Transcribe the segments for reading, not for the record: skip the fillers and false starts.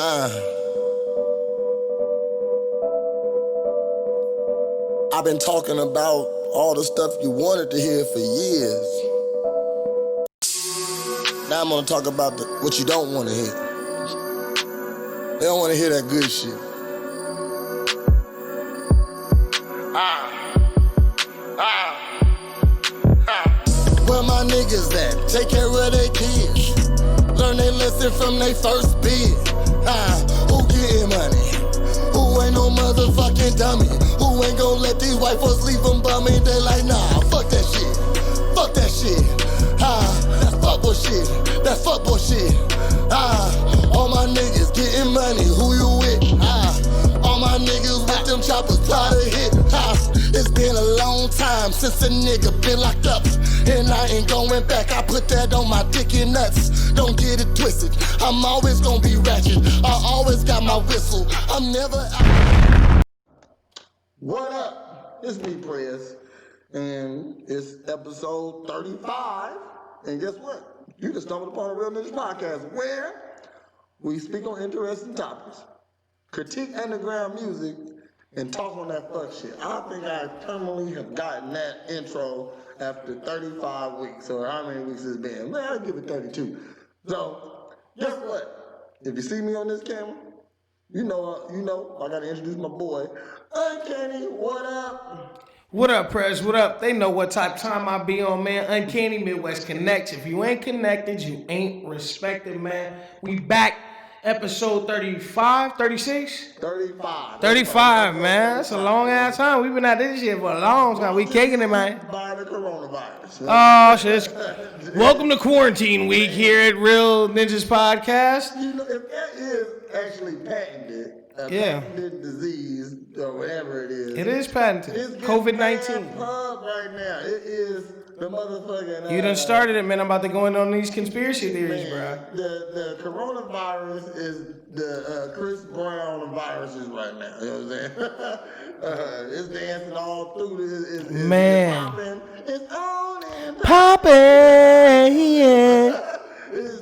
I've been talking about all the stuff you wanted to hear for years. Now I'm gonna talk about what you don't want to hear. They don't want to hear that good shit. Where my niggas at? Take care of their kids. Learn their lesson from their first bid. Who getting money? Who ain't no motherfucking dummy? Who ain't gon' let these white folks leave them bummy? They like, nah, fuck that shit. Fuck that shit. That's fuckboy shit. That's fuckboy shit. All my niggas getting money. Who you with? All my niggas with them choppers try to hit. It's been a long time since a nigga been locked up, and I ain't going back. I put that on my dick and nuts. Don't get it twisted. I'm always gonna be ratchet. I always got my whistle. I'm never out. What up? It's me, Prez, and it's episode 35. And guess what? You just stumbled upon a Real Niggas podcast where we speak on interesting topics, critique underground music, and talk on that fuck shit. I think I permanently have gotten that intro after 35 weeks, or how many weeks it's been. Man, I'll give it 32. So, guess what? If you see me on this camera, you know, I gotta introduce my boy, Uncanny. What up? What up, Prez? What up? They know what type of time I be on, man. Uncanny Midwest Connects. If you ain't connected, you ain't respected, man. We back. Episode 35, 36? 35. 35, man. That's a long ass time. We've been at this shit for a long time. We kicking it, man. By the coronavirus. Oh, shit. Welcome to quarantine week here at Real Ninjas Podcast. You know, if that is actually patented, patented disease or whatever it is. It is patented. It's COVID-19. Pub right now. It is the motherfucking. You done started it, man. I'm about to go in on these conspiracy theories, man, bro. The coronavirus is the Chris Brown viruses right now. You know what I'm saying? It's dancing all through this. Man. It's on and popping. Yeah. It is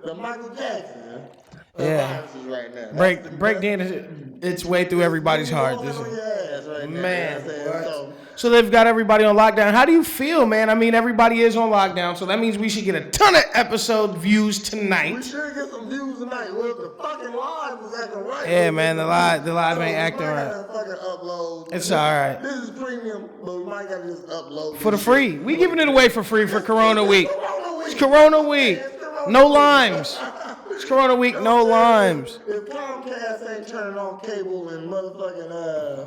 the Michael Jackson. Yeah. Right now. Break its way through everybody's heart. Man. So they've got everybody on lockdown. How do you feel, man? I mean, everybody is on lockdown, so that means we should get a ton of episode views tonight. We should get some views tonight. Well, the fucking live was acting right. Yeah, man, the live ain't acting right. Fucking upload. It's all right. This is premium, but we might gotta just upload for the free. We giving it away for free for Corona Week. It's Corona Week. No limes. It's Corona Week. No limes. If Comcast ain't turning on cable and motherfucking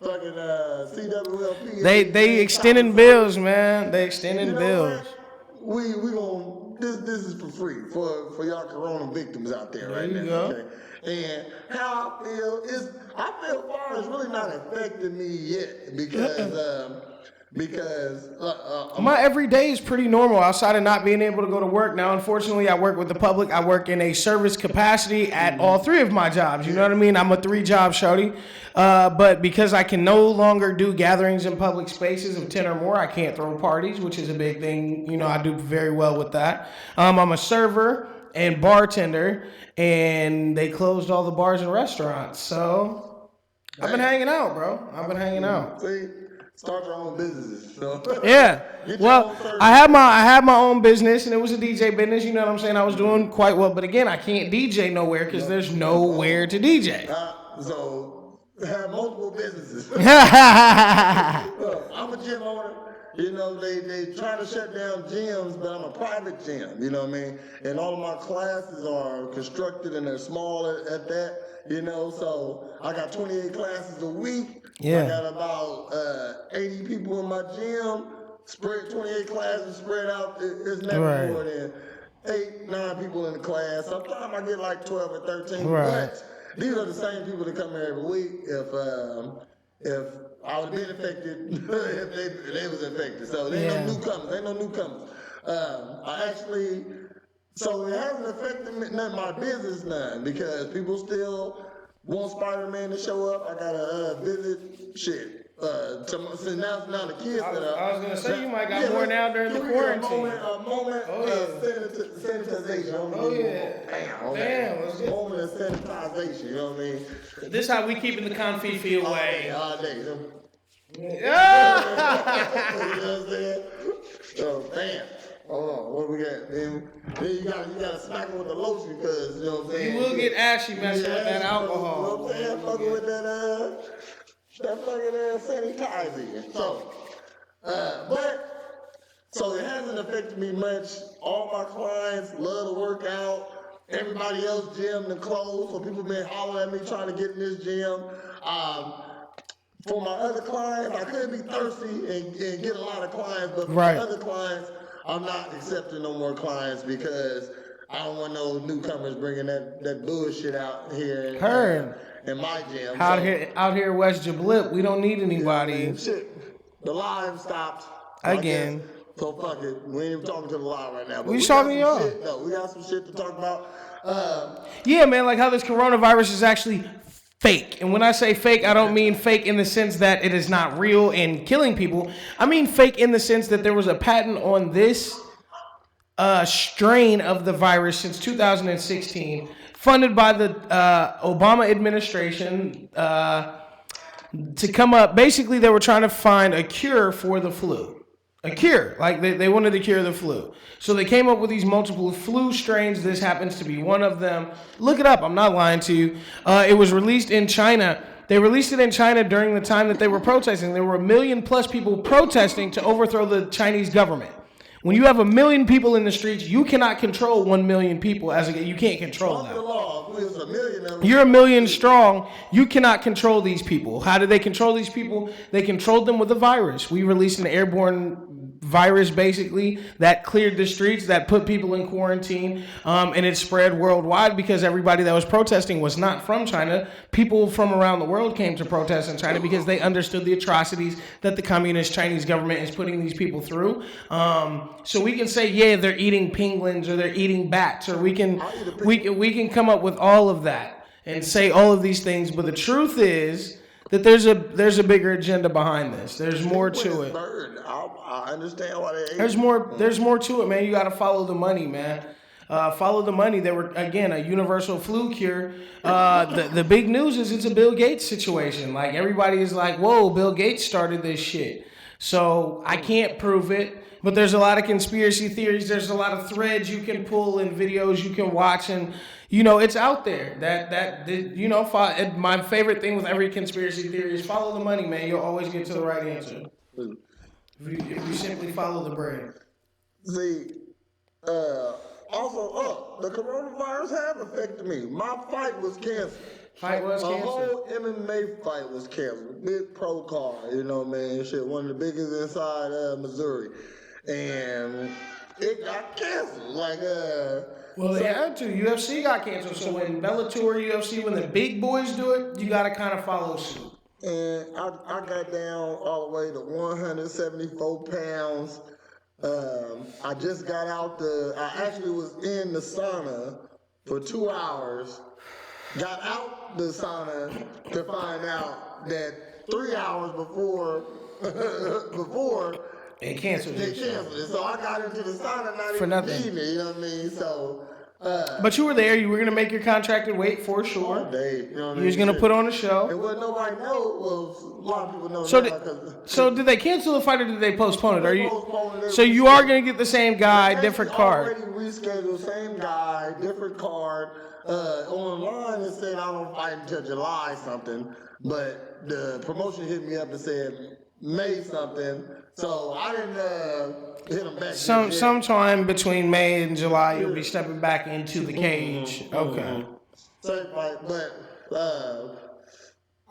CWLP. They extending bills, man. They extending bills. We gonna this is for free for y'all corona victims out there right now. Okay? And how I feel far is really not affecting me yet because my everyday is pretty normal outside of not being able to go to work. Now, unfortunately, I work with the public. I work in a service capacity at all three of my jobs. You know what I mean? I'm a 3-job shorty. But because I can no longer do gatherings in public spaces of 10 or more, I can't throw parties, which is a big thing. You know, I do very well with that. I'm a server and bartender, and they closed all the bars and restaurants. So I've been hanging out, bro. I've been hanging out. See? Start your own businesses. So. Yeah. Well, I had my own business, and it was a DJ business. You know what I'm saying? I was doing quite well, but again, I can't DJ nowhere because there's nowhere to DJ. So have multiple businesses. I'm a gym owner. You know, they try to shut down gyms, but I'm a private gym. You know what I mean? And all of my classes are constructed and they're small at that. You know, so I got 28 classes a week. Yeah. I got about 80 people in my gym, spread 28 classes spread out. It's never more than 8, 9 people in the class. Sometimes I get like 12 or 13. Right. But these are the same people that come here every week. If I would have been affected, if they was infected. So they ain't no newcomers. So it hasn't affected my business none because people still want Spider-Man to show up. I gotta visit So now the kids that are. I was gonna say you might got more now during the quarantine. A moment of sanitization. Oh yeah. Damn. Let's get Moment of sanitization. You know what I mean? this. How we keeping the confetti away? All day. Yeah. You know what I'm saying? So damn. Hold on, what we got? Then you gotta smack it with the lotion because you know what I'm saying. You will get ashy messing with that alcohol. You know what I'm saying? Fucking with that fucking sanitizer. So it hasn't affected me much. All my clients love to work out. Everybody else gym and clothes. So people been hollering at me trying to get in this gym. For my other clients, I could be thirsty and get a lot of clients, but for my other clients, I'm not accepting no more clients because I don't want no newcomers bringing that bullshit out here in my gym. Out here West Jablip, we don't need anybody. Shit, the live stopped again. So fuck it. We ain't even talking to the live right now. But we talking to y'all. We got some shit to talk about. Yeah, man, like how this coronavirus is actually fake. And when I say fake, I don't mean fake in the sense that it is not real and killing people. I mean fake in the sense that there was a patent on this strain of the virus since 2016, funded by the Obama administration to come up. Basically, they were trying to find a cure for the flu. A cure. Like they wanted to cure the flu. So they came up with these multiple flu strains. This happens to be one of them. Look it up. I'm not lying to you. It was released in China. They released it in China during the time that they were protesting. There were 1 million plus people protesting to overthrow the Chinese government. When you have 1 million people in the streets, you cannot control 1 million people. You can't control that. You're 1 million strong. You cannot control these people. How did they control these people? They controlled them with a virus. We released an airborne virus, basically, that cleared the streets, that put people in quarantine, and it spread worldwide because everybody that was protesting was not from China. People from around the world came to protest in China because they understood the atrocities that the communist Chinese government is putting these people through. So we can say, yeah, they're eating penguins or they're eating bats, or we can come up with all of that and say all of these things. But the truth is that there's a bigger agenda behind this. There's more to it. I understand why they. There's more to it, man. You got to follow the money, man. Follow the money. There were, again, a universal flu cure. The big news is it's a Bill Gates situation. Like, everybody is like, whoa, Bill Gates started this shit. So I can't prove it. But there's a lot of conspiracy theories. There's a lot of threads you can pull and videos you can watch, and it's out there. My favorite thing with every conspiracy theory is follow the money, man. You'll always get to the right answer. If you simply follow the brand. See, also, the coronavirus have affected me. My fight was canceled. The whole MMA fight was canceled. Big pro card, shit, one of the biggest inside Missouri. And it got canceled. Well, they had to. UFC got canceled. So when Bellator, UFC, when the big boys do it, you got to kind of follow suit. And I got down all the way to 174 pounds. I just got out I actually was in the sauna for 2 hours. Got out the sauna to find out that 3 hours before they canceled it. So I got into the sauna not for even nothing. Needing it, you know what I mean? So. But you were there. You were going to make your contracted weight for sure. All day, you was going to put on a show. And what nobody knows, a lot of people know So did they cancel the fight or did they postpone it? So you are going to get the same guy, different card. Already rescheduled, same guy, different card. Online it said I don't fight until July something, but the promotion hit me up and said May something. So I didn't hit him back. Sometime between May and July, you'll be stepping back into the cage. Okay. Same fight, but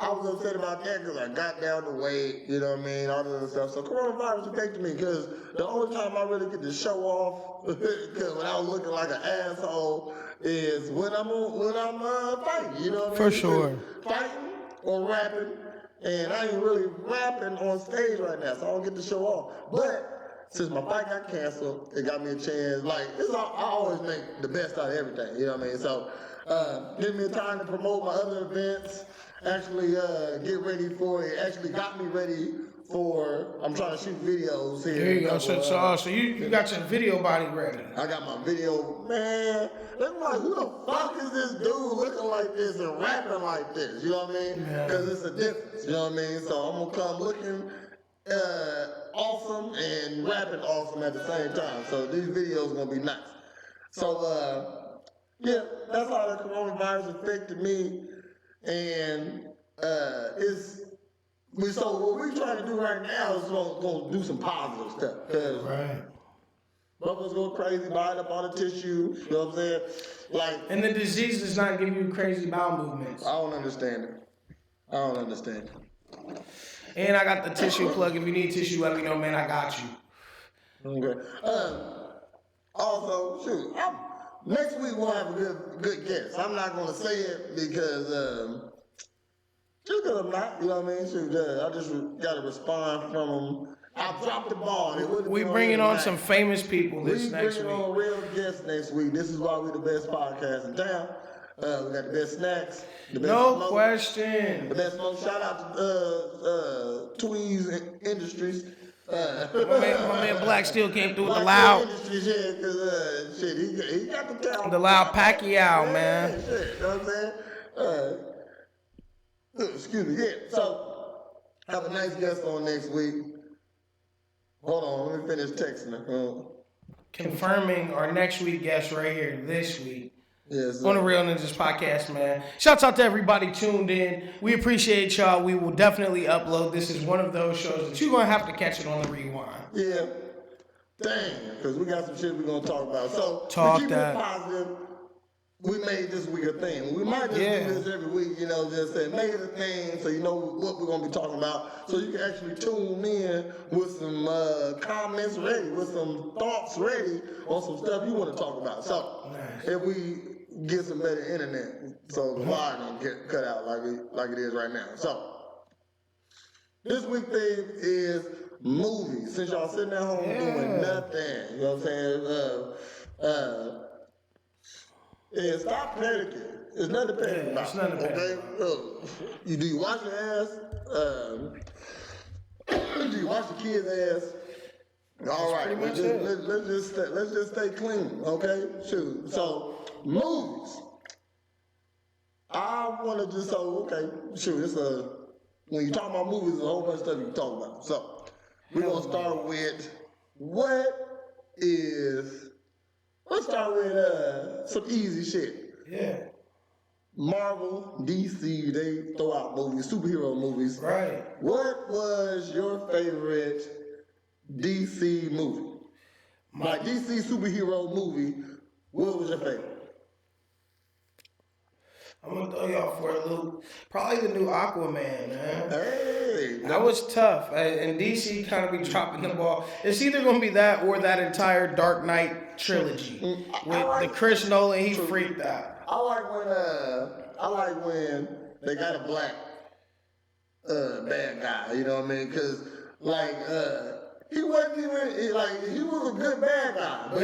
I was upset about that because I got down the weight, you know what I mean, all this other stuff. So coronavirus affected me because the only time I really get to show off, because when I was looking like an asshole, is when I'm fighting, you know what I mean? For sure. Fighting or rapping. And I ain't really rapping on stage right now, so I don't get to show off. But since my fight got canceled, it got me a chance. I always make the best out of everything, you know what I mean? So, give me a time to promote my other events. actually get ready for it. Actually got me ready for. I'm trying to shoot videos here. There you go. So you got your video body ready. I got my video, man. They're like, who the fuck is this dude looking like this and rapping like this? You know what I mean? Because it's a difference. You know what I mean? So I'm gonna come looking awesome and rapping awesome at the same time. So these videos gonna be nice. So yeah, that's how the coronavirus affected me, and so what we're trying to do right now is gonna do some positive stuff. Right. Bubbles go crazy, buying up all the tissue. You know what I'm saying? Like, and the disease does not give you crazy bowel movements. I don't understand it. And I got the tissue plug. If you need tissue, let me know, man. I got you. Okay. Also, shoot, next week we'll have a good guest. I'm not gonna say it because just because I'm not, you know what I mean? Shoot, I just got to respond from them. I dropped the ball. We bringing on some famous people next week. We bringing on real guests next week. This is why we're the best podcast in town. We got the best snacks. The best no question. The best smoke. Shout out to Tweez Industries. My man Black still came through with the loud. Industries, yeah, because shit, he got the talent. The loud Pacquiao, man. Shit, you know what I'm saying? Excuse me. Yeah. So have a nice guest on next week. Hold on, let me finish texting her. Confirming our next week guest right here this week. Yes, on the Real Ninjas podcast, man. Shouts out to everybody tuned in. We appreciate y'all. We will definitely upload. This is one of those shows that you're going to have to catch it on the rewind. Yeah. Dang, because we got some shit we're going to talk about. So, talk to keep that. it positive, we made this week a thing. We might just do this every week, you know, just say, make it a thing so you know what we're going to be talking about. So you can actually tune in with some comments ready, with some thoughts ready on some stuff you want to talk about. So, if we get some better internet, so the wire don't get cut out like it is right now. So, this week's theme is movies. Since y'all sitting at home doing nothing, you know what I'm saying? And stop panicking. It's nothing to panic about. It's nothing to panic about. Do you wash your ass? Do you wash the kids' ass? All right, let's just stay clean, okay? Shoot. So, movies. I want to just when you talk about movies, there's a whole bunch of stuff you can talk about. So, we're going to start with let's start with some easy shit. Yeah. Marvel, DC, they throw out movies, superhero movies. Right. What was your favorite DC movie? My DC superhero movie, what was your favorite? I'm going to throw y'all for a loop. Probably the new Aquaman, man. Hey. That was tough. And DC kind of be dropping the ball. It's either going to be that or that entire Dark Knight trilogy. With the Chris Nolan, he freaked out. I like when they got a black bad guy, you know what I mean? Because, he wasn't even, he was a good bad guy. But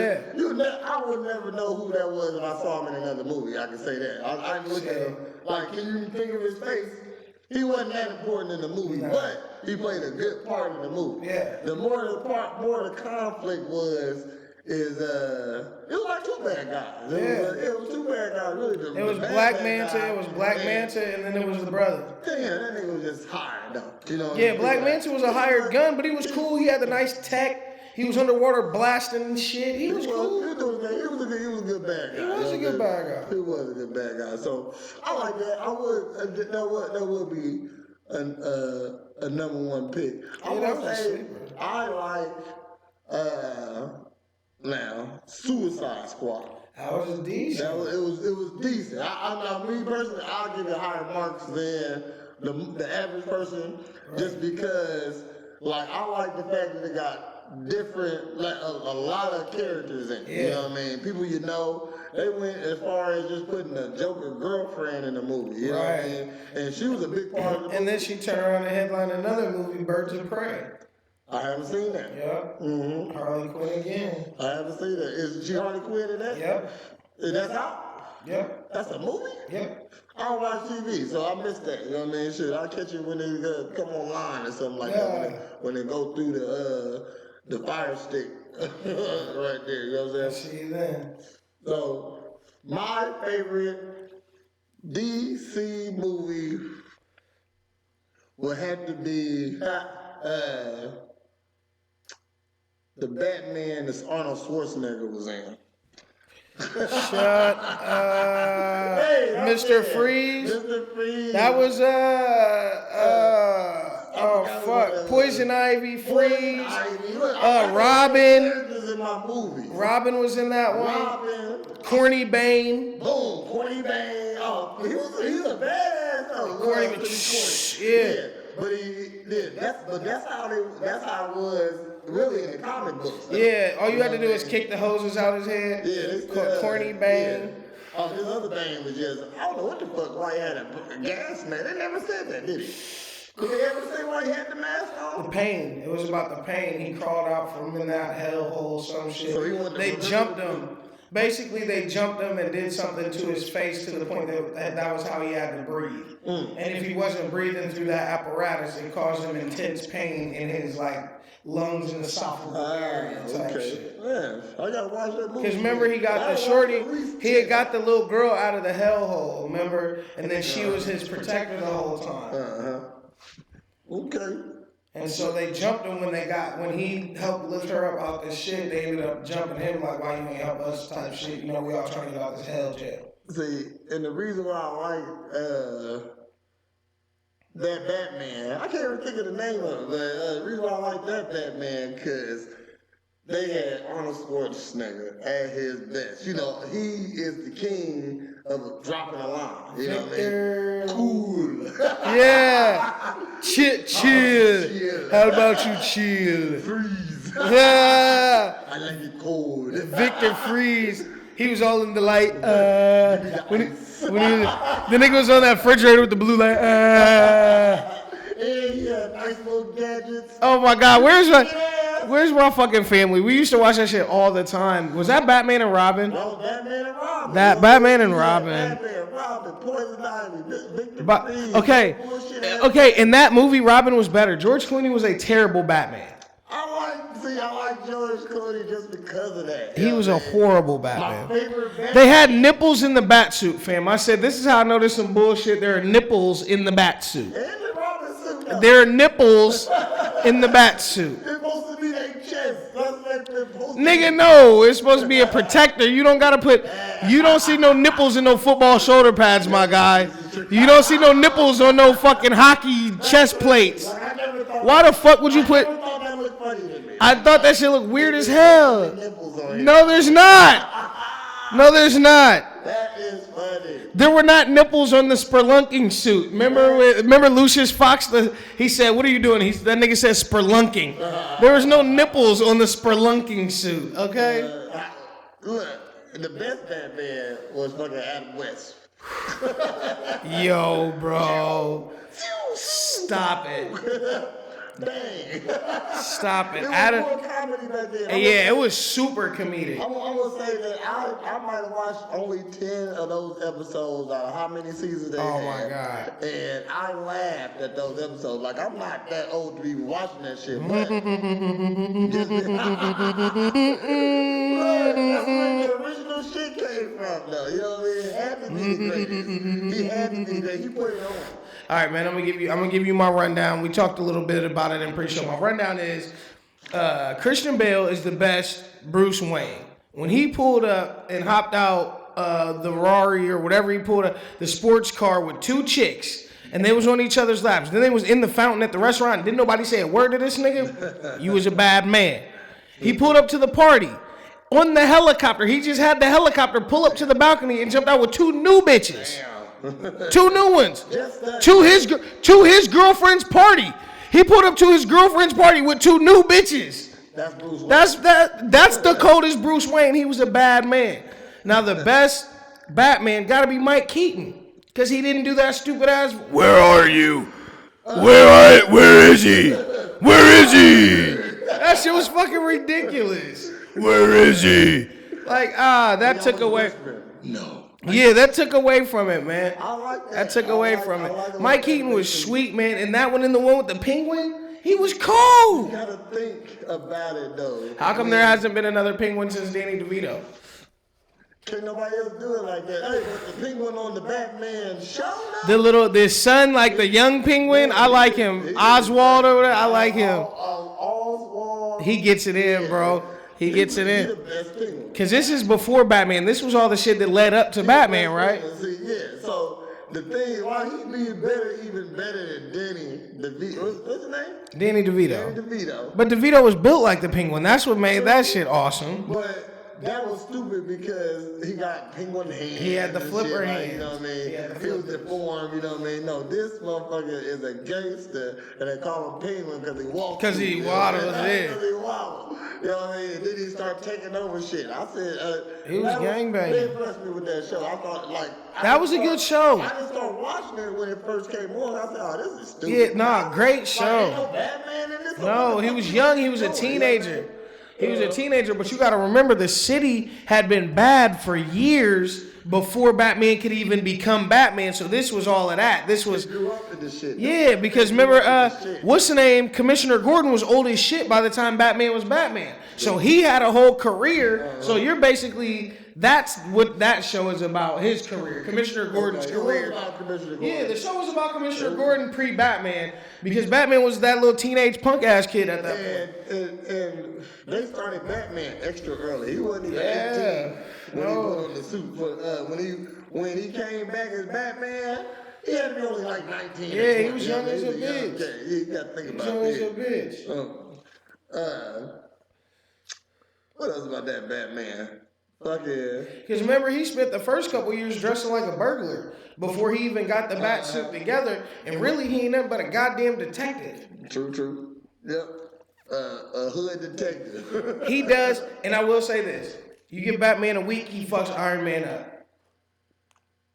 I would never know who that was if I saw him in another movie. I can say that. I look at him, can you think of his face? He wasn't that important in the movie, but he played a good part in the movie. Yeah. The more the conflict it was like two bad guys. It was two bad guys, really. It was Black Manta, and then it was the brother. Yeah, that nigga was just hired though. You know. Yeah, Black Manta was a hired gun, but he was cool. He had the nice tech. He was underwater blasting and shit. He was cool. He was a good bad guy. He was a good bad guy. He was a good bad guy. So I like that. That would be a number one pick. I like now Suicide Squad. That was decent. It was decent. Me personally, I'll give it higher marks than the average person, just because I like the fact that they got different, a lot of characters in it. You know what I mean? People they went as far as just putting a Joker girlfriend in the movie. You know what I mean? And she was a big part of the movie. And then she turned around and headlined another movie, Birds of Prey. I haven't seen that. Yep. Mm-hmm. Harley Quinn again. I haven't seen that. Is she Harley Quinn in that? Yep. That's out? Yep. That's a movie? Yep. I don't watch TV, so I missed that. You know what I mean? Shit, I'll catch it when they come online or something like that. When they go through the fire stick right there. You know what I'm saying? See you then. So, my favorite DC movie would have to be the Batman that Arnold Schwarzenegger was in. Shut up. Hey, Mr. Freeze. Mr. Freeze. That was Poison Ivy, Freeze. Robin. Characters in my movie. Robin was in that one. Robin. Corny Bane. Boom. Corny Bane. Oh, he's a badass though. Corny, yeah. But that's how it was really in the comic books. Yeah, all you had to do is kick the hoses out his head. Yeah, Corny Bane. Yeah. Oh, this other Bane was just, I don't know what the fuck why he had a gas mask. They never said that, did he? Did they ever say why he had the mask on? The pain. It was about the pain. He crawled out from in that hellhole, some shit. So they jumped him. Basically, they jumped him and did something to his face to the point that was how he had to breathe. And if he wasn't breathing through that apparatus, it caused him intense pain in his lungs and esophageal area type shit. Man, I gotta watch that movie. Because remember, he got the shorty, he had got the little girl out of the hellhole, remember? And then she was his protector the whole time. Okay. And so they jumped him when he helped lift her up out this shit. They ended up jumping him like, why you ain't help us type shit. You know, we all trying to get out this hell jail. See, and the reason why I like that Batman, I can't even think of the name of it, but the reason why I like that Batman, because they had Arnold Schwarzenegger at his best. You know, he is the king of dropping a line. You know what I mean? Cool. Yeah. Chill. How about you chill? Freeze. Yeah. I like it cold. Victor Freeze. He was all in the light. When the nigga was on that refrigerator with the blue light. And he had nice little gadgets. Oh my God, where's my fucking family? We used to watch that shit all the time. Was that Batman and Robin? No, Batman and Robin. That Batman and Robin. Batman, Robin, Poison Ivy, Victor Freeze. Okay, in that movie, Robin was better. George Clooney was a terrible Batman. I like George Clooney just because of that. He was a horrible Batman. My favorite Batman. They had nipples in the Batsuit, fam. I said, this is how I know there's some bullshit. There are nipples in the Batsuit. And the Robin suit. There are nipples in the Batsuit. It's supposed to be their chest. Nigga, no. It's supposed to be a protector. You don't see no nipples in no football shoulder pads, my guy. You don't see no nipples on no fucking hockey chest plates. Why the fuck would you put... I thought that shit looked weird as hell. No, there's not. No, there's not. That is funny. There were not nipples on the spelunking suit. Remember Lucius Fox? He said, "What are you doing?" That nigga said spelunking. There was no nipples on the spelunking suit. Okay. Look, the best Batman was fucking Adam West. Yo, bro, stop it. Dang. Stop it. It was more comedy back then. Yeah, it was super comedic. I'm gonna say that I might have watched only 10 of those episodes out of how many seasons they had. Oh my God. And I laughed at those episodes. Like, I'm not that old to be watching that shit, but that's where the original shit came from, though. You know what I mean? It had to be the greatest. He had to be great. He put it on. All right, man. I'm gonna give you my rundown. We talked a little bit about it in pre-show. My rundown is Christian Bale is the best Bruce Wayne. When he pulled up and hopped out the Rari or whatever he pulled up, the sports car with two chicks, and they was on each other's laps. Then they was in the fountain at the restaurant. And didn't nobody say a word to this nigga? You was a bad man. He pulled up to the party on the helicopter. He just had the helicopter pull up to the balcony and jumped out with two new bitches. Two new ones to his girlfriend's party. He pulled up to his girlfriend's party with two new bitches. That's Bruce Wayne. That's the coldest Bruce Wayne. He was a bad man. Now the best Batman gotta be Mike Keaton, because he didn't do that stupid ass. Where are you? Where is he? Where is he? That shit was fucking ridiculous. Where is he? Like that took away. No. Yeah, that took away from it, man. I like that. That took away from it. like Mike Keaton was sweet, man, and that one in the one with the penguin, he was cool. You gotta think about it though. How come there hasn't been another penguin since Danny DeVito? Can't nobody else do it like that. Hey, but the penguin on the Batman show now? The son, like the young penguin, I like him. Oswald over there, I like him. Oswald. He gets it in, bro. He gets it He in. the best penguin. Because this is before Batman. This was all the shit that led up to Batman, right? See, yeah, so the thing, why he be better, even better than Danny DeVito. What's his name? Danny DeVito. Danny DeVito. But DeVito was built like the penguin. That's what made that shit awesome. But that was stupid because he got penguin hands. He had the and flipper shit, like, hands. you know what I mean? He He was deformed, you know what I mean? No, this motherfucker is a gangster, and they call him penguin because he walks. 'Cause he waddles, yeah. Because he waddles. You know what I mean? And then he started taking over shit. I said, He was gangbanging. They impressed me with that show. I thought, like, That was a good show. I just started watching it when it first came on. I said, oh, this is stupid. Yeah, nah, great Like, show. ain't no Batman in this. No, he was young. He was a teenager. He was a teenager, but you got to remember the city had been bad for years before Batman could even become Batman. So this was all of that. This was, Grew up in this shit. yeah, because remember, what's the name? Commissioner Gordon was old as shit by the time Batman was Batman. So he had a whole career. So you're basically, that's what that show is about, his career, Commissioner Gordon's career. Yeah, the show was about Commissioner Gordon pre-Batman because Batman was that little teenage punk ass kid at that point. And they started Batman extra early. He wasn't even 18 when he put on the suit. But when he came back as Batman, he had to be only like 19. Yeah, he was young as a bitch. Okay, you got to think about Young that. as a bitch. What else about that Batman? Fuck yeah. Because remember, he spent the first couple years dressing like a burglar before he even got the bat suit together. And really, he ain't nothing but a goddamn detective. True. Yep. A hood detective. He does, and I will say this. You give Batman a week, he fucks Iron Man up.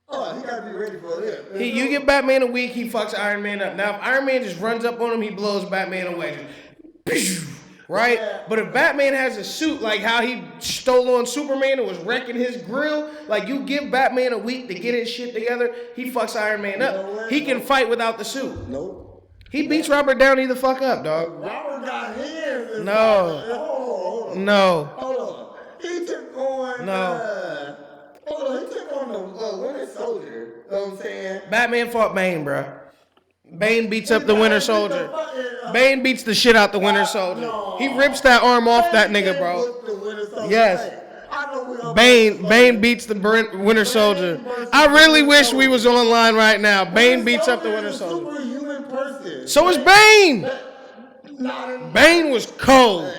Oh, he gotta be ready for it. You give Batman a week, he fucks Iron Man up. Now, if Iron Man just runs up on him, he blows Batman away. Just, right? But if Batman has a suit, like how he stole on Superman and was wrecking his grill, like you give Batman a week to get his shit together, he fucks Iron Man up. He can fight without the suit. Nope. He beats Robert Downey the fuck up, dog. Robert got hands. No. Hold on. No. Hold on. He took on. No. Hold on. He took on the Winter Soldier. You know what I'm saying? Batman fought Bane, bro. Bane beats up the Winter Soldier. Bane beats the shit out the Winter Soldier. He rips that arm off that nigga, bro. Yes. Bane beats the Winter Soldier. I really wish we was online right now. Bane beats up the Winter Soldier. So is Bane. Bane was cold.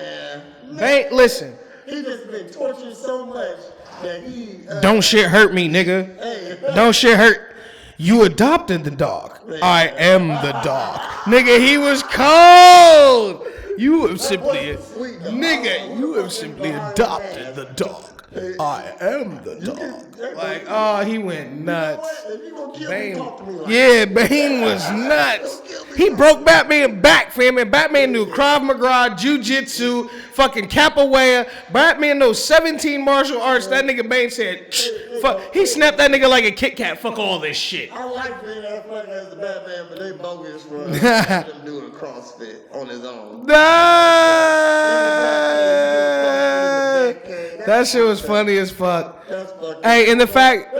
Bane, listen. He just been tortured so much that he. Don't shit hurt me, nigga. Don't shit hurt. You adopted the dog. I am the dog. Nigga, he was cold. You have simply, nigga, you have simply adopted the dog. I am the dog. Like, oh, he went nuts. Bane, yeah, Bane was nuts. He broke Batman back, fam, and Batman knew Krav Maga, Jiu-Jitsu, fucking capoeira. Batman knows 17 martial arts. That nigga Bane said, fuck. He snapped that nigga like a Kit Kat. Fuck all this shit. I like being athletic as the Batman, but they bogus for him doing CrossFit on his own. That shit was funny as fuck. Hey, and the fact,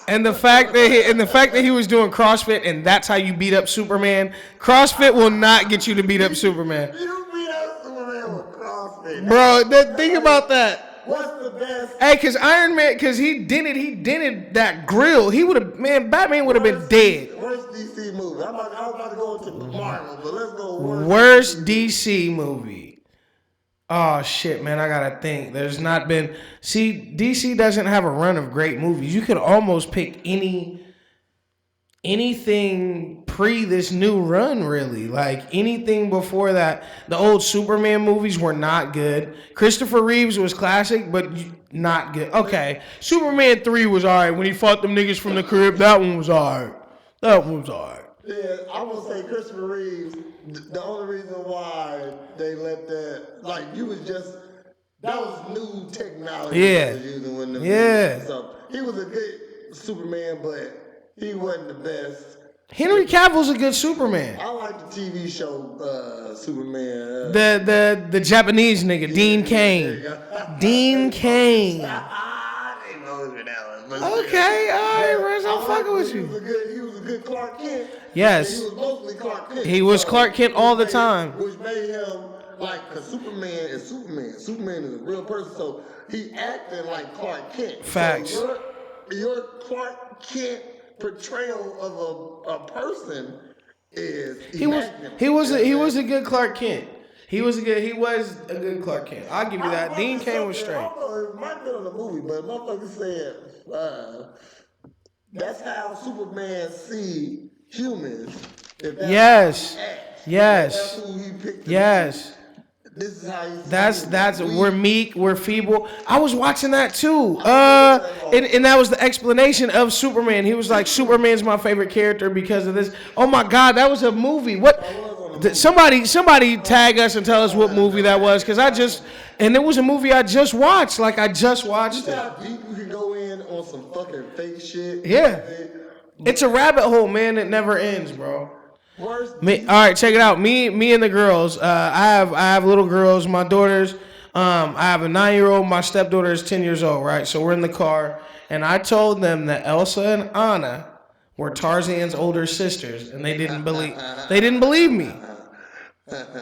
and the fact that he was doing CrossFit, and that's how you beat up Superman. CrossFit will not get you to beat up Superman. You beat up Superman with CrossFit, bro. Think about that. What's the best? Hey, cause Iron Man, cause he dented that grill. He would have, man, Batman would have been dead. Worst DC movie. I was about to go into Marvel, but let's go worst DC movie. Oh shit, man, I gotta think. There's not been. See, DC doesn't have a run of great movies. You could almost pick anything pre this new run, really. Like anything before that. The old Superman movies were not good. Christopher Reeves was classic, but not good. Okay, Superman 3 was alright when he fought them niggas from the crib. That one was alright. Yeah, I would say Christopher Reeves. The only reason why they let that, like, you was just That was new technology. Yeah. Using when the So he was a good Superman, but he wasn't the best. Henry Cavill's a good Superman. I like the TV show Superman. The Japanese nigga, Dean Cain. Dean Cain. I didn't know that one. Okay, all right, Rez, I'm fucking with you. He was a good Clark Kent. Yes. He was mostly Clark Kent. He was Clark Kent all the time. Which made him like, because Superman is Superman. Superman is a real person, so he acted like Clark Kent. Facts. So your Clark Kent portrayal of a person is he was a good Clark Kent. He was a good Clark Kent. I'll give you that. Dean Cain was straight. It might have been in the movie, but motherfucker said that's how Superman see humans. Yes. Yes. That's who he picked. Yes. This is how he we're meek, we're feeble. I was watching that too. And that was the explanation of Superman. He was like, Superman's my favorite character because of this. Oh my God, that was a movie. What? Somebody tag us and tell us what movie that was, because and it was a movie I just watched. Like, I just watched it. How deep you can go in on some fucking fake shit. Yeah. It's a rabbit hole, man, that never ends, bro. All right, check it out. Me and the girls. I have little girls. My daughters. I have a 9-year-old. My stepdaughter is 10 years old. Right, so we're in the car, and I told them that Elsa and Anna were Tarzan's older sisters, and they didn't believe. They didn't believe me.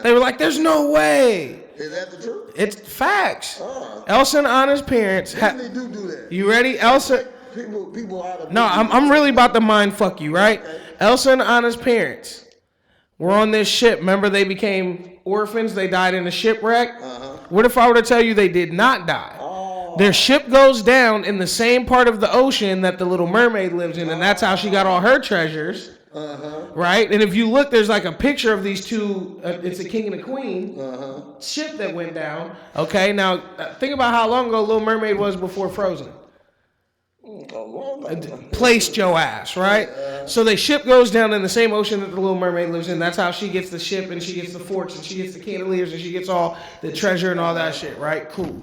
They were like, "There's no way." Is that the truth? It's facts. Elsa and Anna's parents. They do that. You ready, Elsa? People out of. No, I'm really about to mind fuck you, right? Okay. Elsa and Anna's parents were on this ship. Remember, they became orphans. They died in a shipwreck. What if I were to tell you they did not die? Their ship goes down in the same part of the ocean that the Little Mermaid lives in, and that's how she got all her treasures. Right? And if you look, there's like a picture of these two. It's a king and a queen ship that went down. Okay, now think about how long ago Little Mermaid was before Frozen. Placed your ass, right? So the ship goes down in the same ocean that the Little Mermaid lives in. That's how she gets the ship, and she gets the forks, and she gets the candeliers, and she gets all the treasure and all that shit, right? Cool.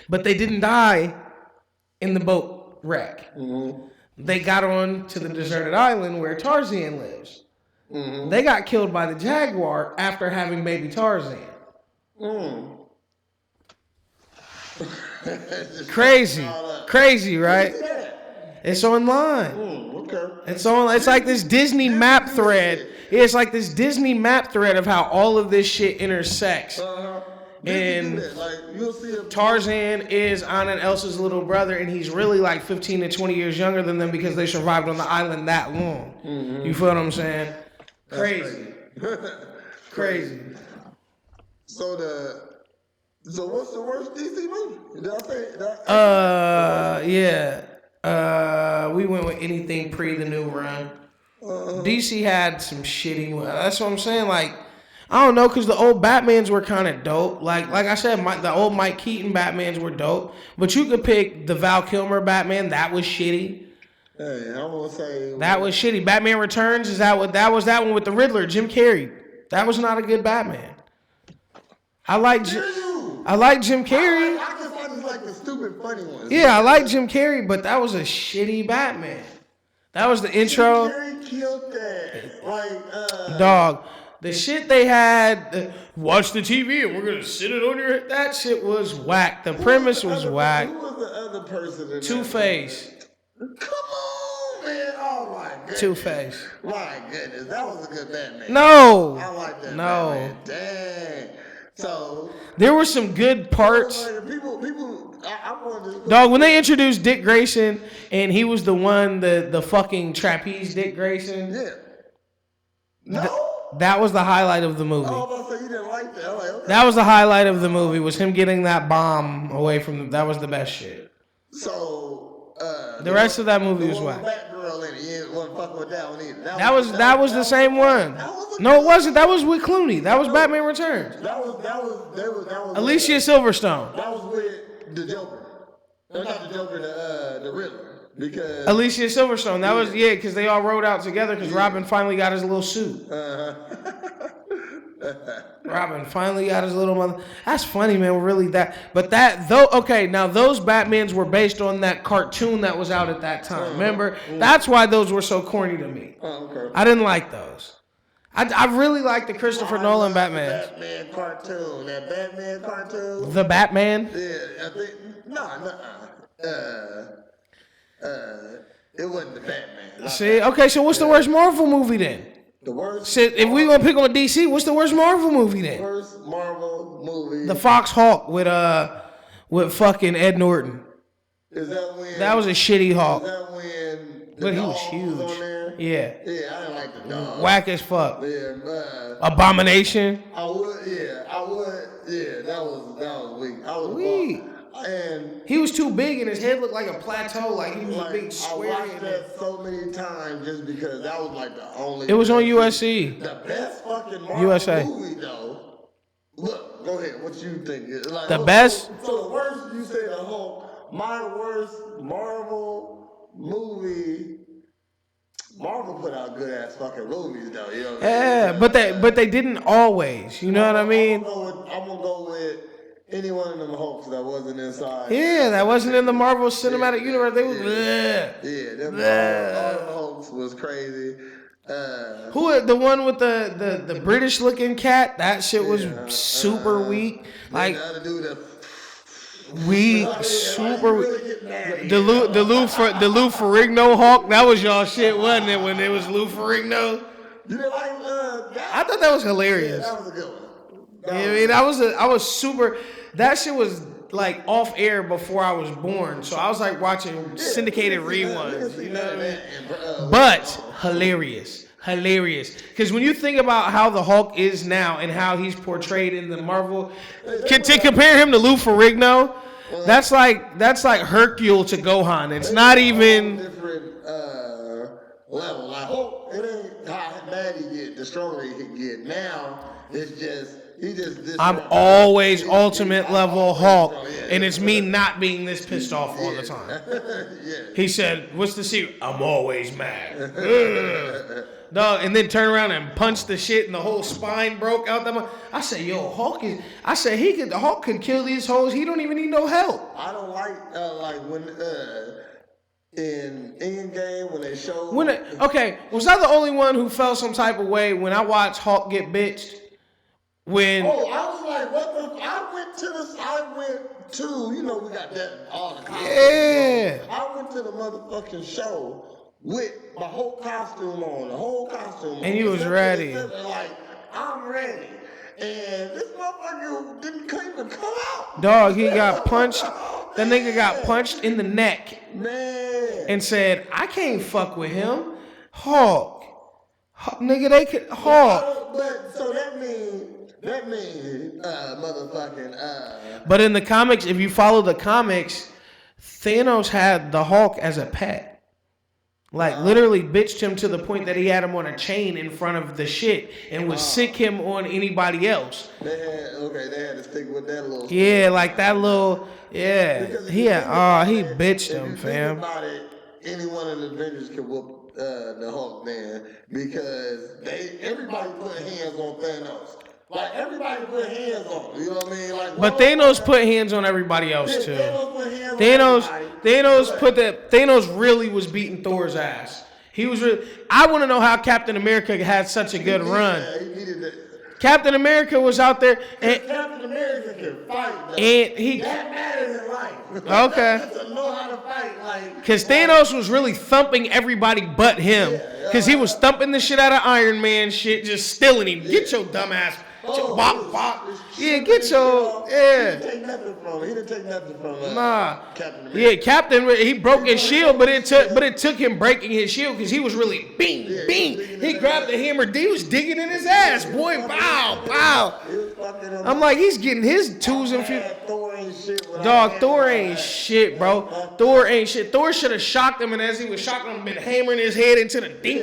But they didn't die in the boat wreck. They got on to the deserted island where Tarzan lives. They got killed by the jaguar after having baby Tarzan. Crazy, right? It's online. It's like this Disney map thread. It's like this Disney map thread of how all of this shit intersects. And Tarzan is Anna and Elsa's little brother, and he's really like 15 to 20 years younger than them because they survived on the island that long. You feel what I'm saying? Crazy. Crazy. So what's the worst DC movie? Did I say? We went with anything pre the new run. DC had some shitty ones. That's what I'm saying. Like, I don't know, because the old Batmans were kind of dope. Like I said, the old Mike Keaton Batmans were dope. But you could pick the Val Kilmer Batman. That was shitty. Hey, I'm gonna say that was shitty. Batman Returns, that was that one with the Riddler, Jim Carrey. That was not a good Batman. I like Jim Carrey. I just like the stupid funny ones. Yeah, I like Jim Carrey, but that was a shitty Batman. That was the intro. Jim Carrey killed that. Dog. The shit they had, watch the TV and we're going to sit it on your head. That shit was whack. The premise was whack. Who was the other person in Two-Face. Come on, man. Oh, my goodness. Two-Face. My goodness. That was a good Batman. No. I like that No. Batman. Dang. So. There were some good parts. I wanted to. Dog, when they introduced Dick Grayson and he was the one, the fucking trapeze Dick Grayson. Yeah. No. That was the highlight of the movie. Oh, so you didn't like that? Like, okay. That was the highlight of the movie, was him getting that bomb away from them. That was the best shit. So, the rest of that movie was whack. Batgirl in it, you wasn't fucking with that one either. That was the same one. No, it wasn't. That was with Clooney. That was Batman Returns. That was Alicia Silverstone. That was with the Joker. No, not the Joker, the Riddler. Because Alicia Silverstone. That was because they all rode out together because Robin finally got his little suit. Robin finally got his little mother. That's funny, man. Really that, but that though. Okay, now those Batmans were based on that cartoon that was out at that time. Remember? That's why those were so corny to me. Okay. I didn't like those. I really like the Christopher Nolan Batman. That Batman cartoon. The Batman. Yeah, I think it wasn't the Batman. See, okay, so what's the worst Marvel movie then? The worst. Shit, if we gonna pick on DC, what's the worst Marvel movie then? Worst Marvel movie. The Fox Hawk with fucking Ed Norton. Is that when? That was a shitty Hawk. Is that when? But he was huge. Was on there? Yeah. Yeah, I didn't like the dog. Whack as fuck. Yeah, Abomination. I would. Yeah, that was weak. I was Weak. And he was too big and his head looked like a plateau, like he was a big square. I watched that so many times just because that was like the only. It was on USC. The best fucking Marvel USA. movie though. Look, go ahead. What you think? Like, the best? So the worst, you say the whole. My worst Marvel movie. Marvel put out good ass fucking movies though. You know what I mean? but they didn't always. You know what I mean? I'm gonna go with any one of them Hulks that wasn't inside. Yeah, that wasn't in the Marvel Cinematic Universe. They was all the Hulks was crazy. Who the one with the British looking cat? That shit was super weak. Like the other dude weak, super weak. The Lou Ferrigno Hawk. That was y'all shit, wasn't it? When it was Lou Ferrigno. You didn't like I thought that was hilarious. Yeah, that was a good one. I was super. That shit was like off air before I was born, so I was like watching syndicated reruns. You know what I mean? But hilarious. Because when you think about how the Hulk is now and how he's portrayed in the Marvel, to compare him to Lou Ferrigno, that's like Hercule to Gohan. It's not even different level. Like Hulk, it ain't how bad he get, the stronger he can get. Now it's just. I'm always ultimate level Hulk, and it's me not being this pissed off all the time. He said, "What's the secret? I'm always mad." Dog, and then turn around and punch the shit, and the whole spine broke out. I said, "Yo, Hulk is." I said, The Hulk could kill these hoes. He don't even need no help. I don't like when in Endgame when they showed. Was I the only one who felt some type of way when I watched Hulk get bitched? I was like, what the? I went to, you know, we got that all the costumes. Yeah. I went to the motherfucking show with my whole costume on, And you was ready. Like, I'm ready. And this motherfucker didn't even come out. Dog, he got punched. That nigga got punched in the neck. Man. And said, I can't fuck with him. Hulk. Nigga, they could. Hulk. But so that means motherfucking. But in the comics, if you follow the comics, Thanos had the Hulk as a pet. Like, literally bitched him to the point that he had him on a chain in front of the shit and would sick him on anybody else. They had to stick with that little. Yeah, like that little. Yeah. He bitched him, fam. About it, any one of the Avengers could whoop the Hulk, man, because everybody put hands on Thanos. Like, everybody put hands on him, you know what I mean? Like, but Thanos put hands on everybody else too. Thanos really was beating Thor's ass. He was really. I want to know how Captain America had such a good run. He needed it. Captain America was out there, and Captain America can fight. Though. And that matters in life. Okay. To know how to fight, like. Because Thanos was really thumping everybody but him. Because he was thumping the shit out of Iron Man, shit, just stealing him. Get your dumb ass. Bop, bop. Yeah, get your. Yeah. He didn't take nothing from Captain America. Yeah, Captain, he broke his shield, but it took him breaking his shield because he was really bing. He grabbed the hammer. He was digging in his ass, boy. Pow, pow. I'm like, he's getting his twos and few. Dog, Thor ain't shit, bro. Thor ain't shit. Thor should have shocked him, and as he was shocking him, been hammering his head into the dink.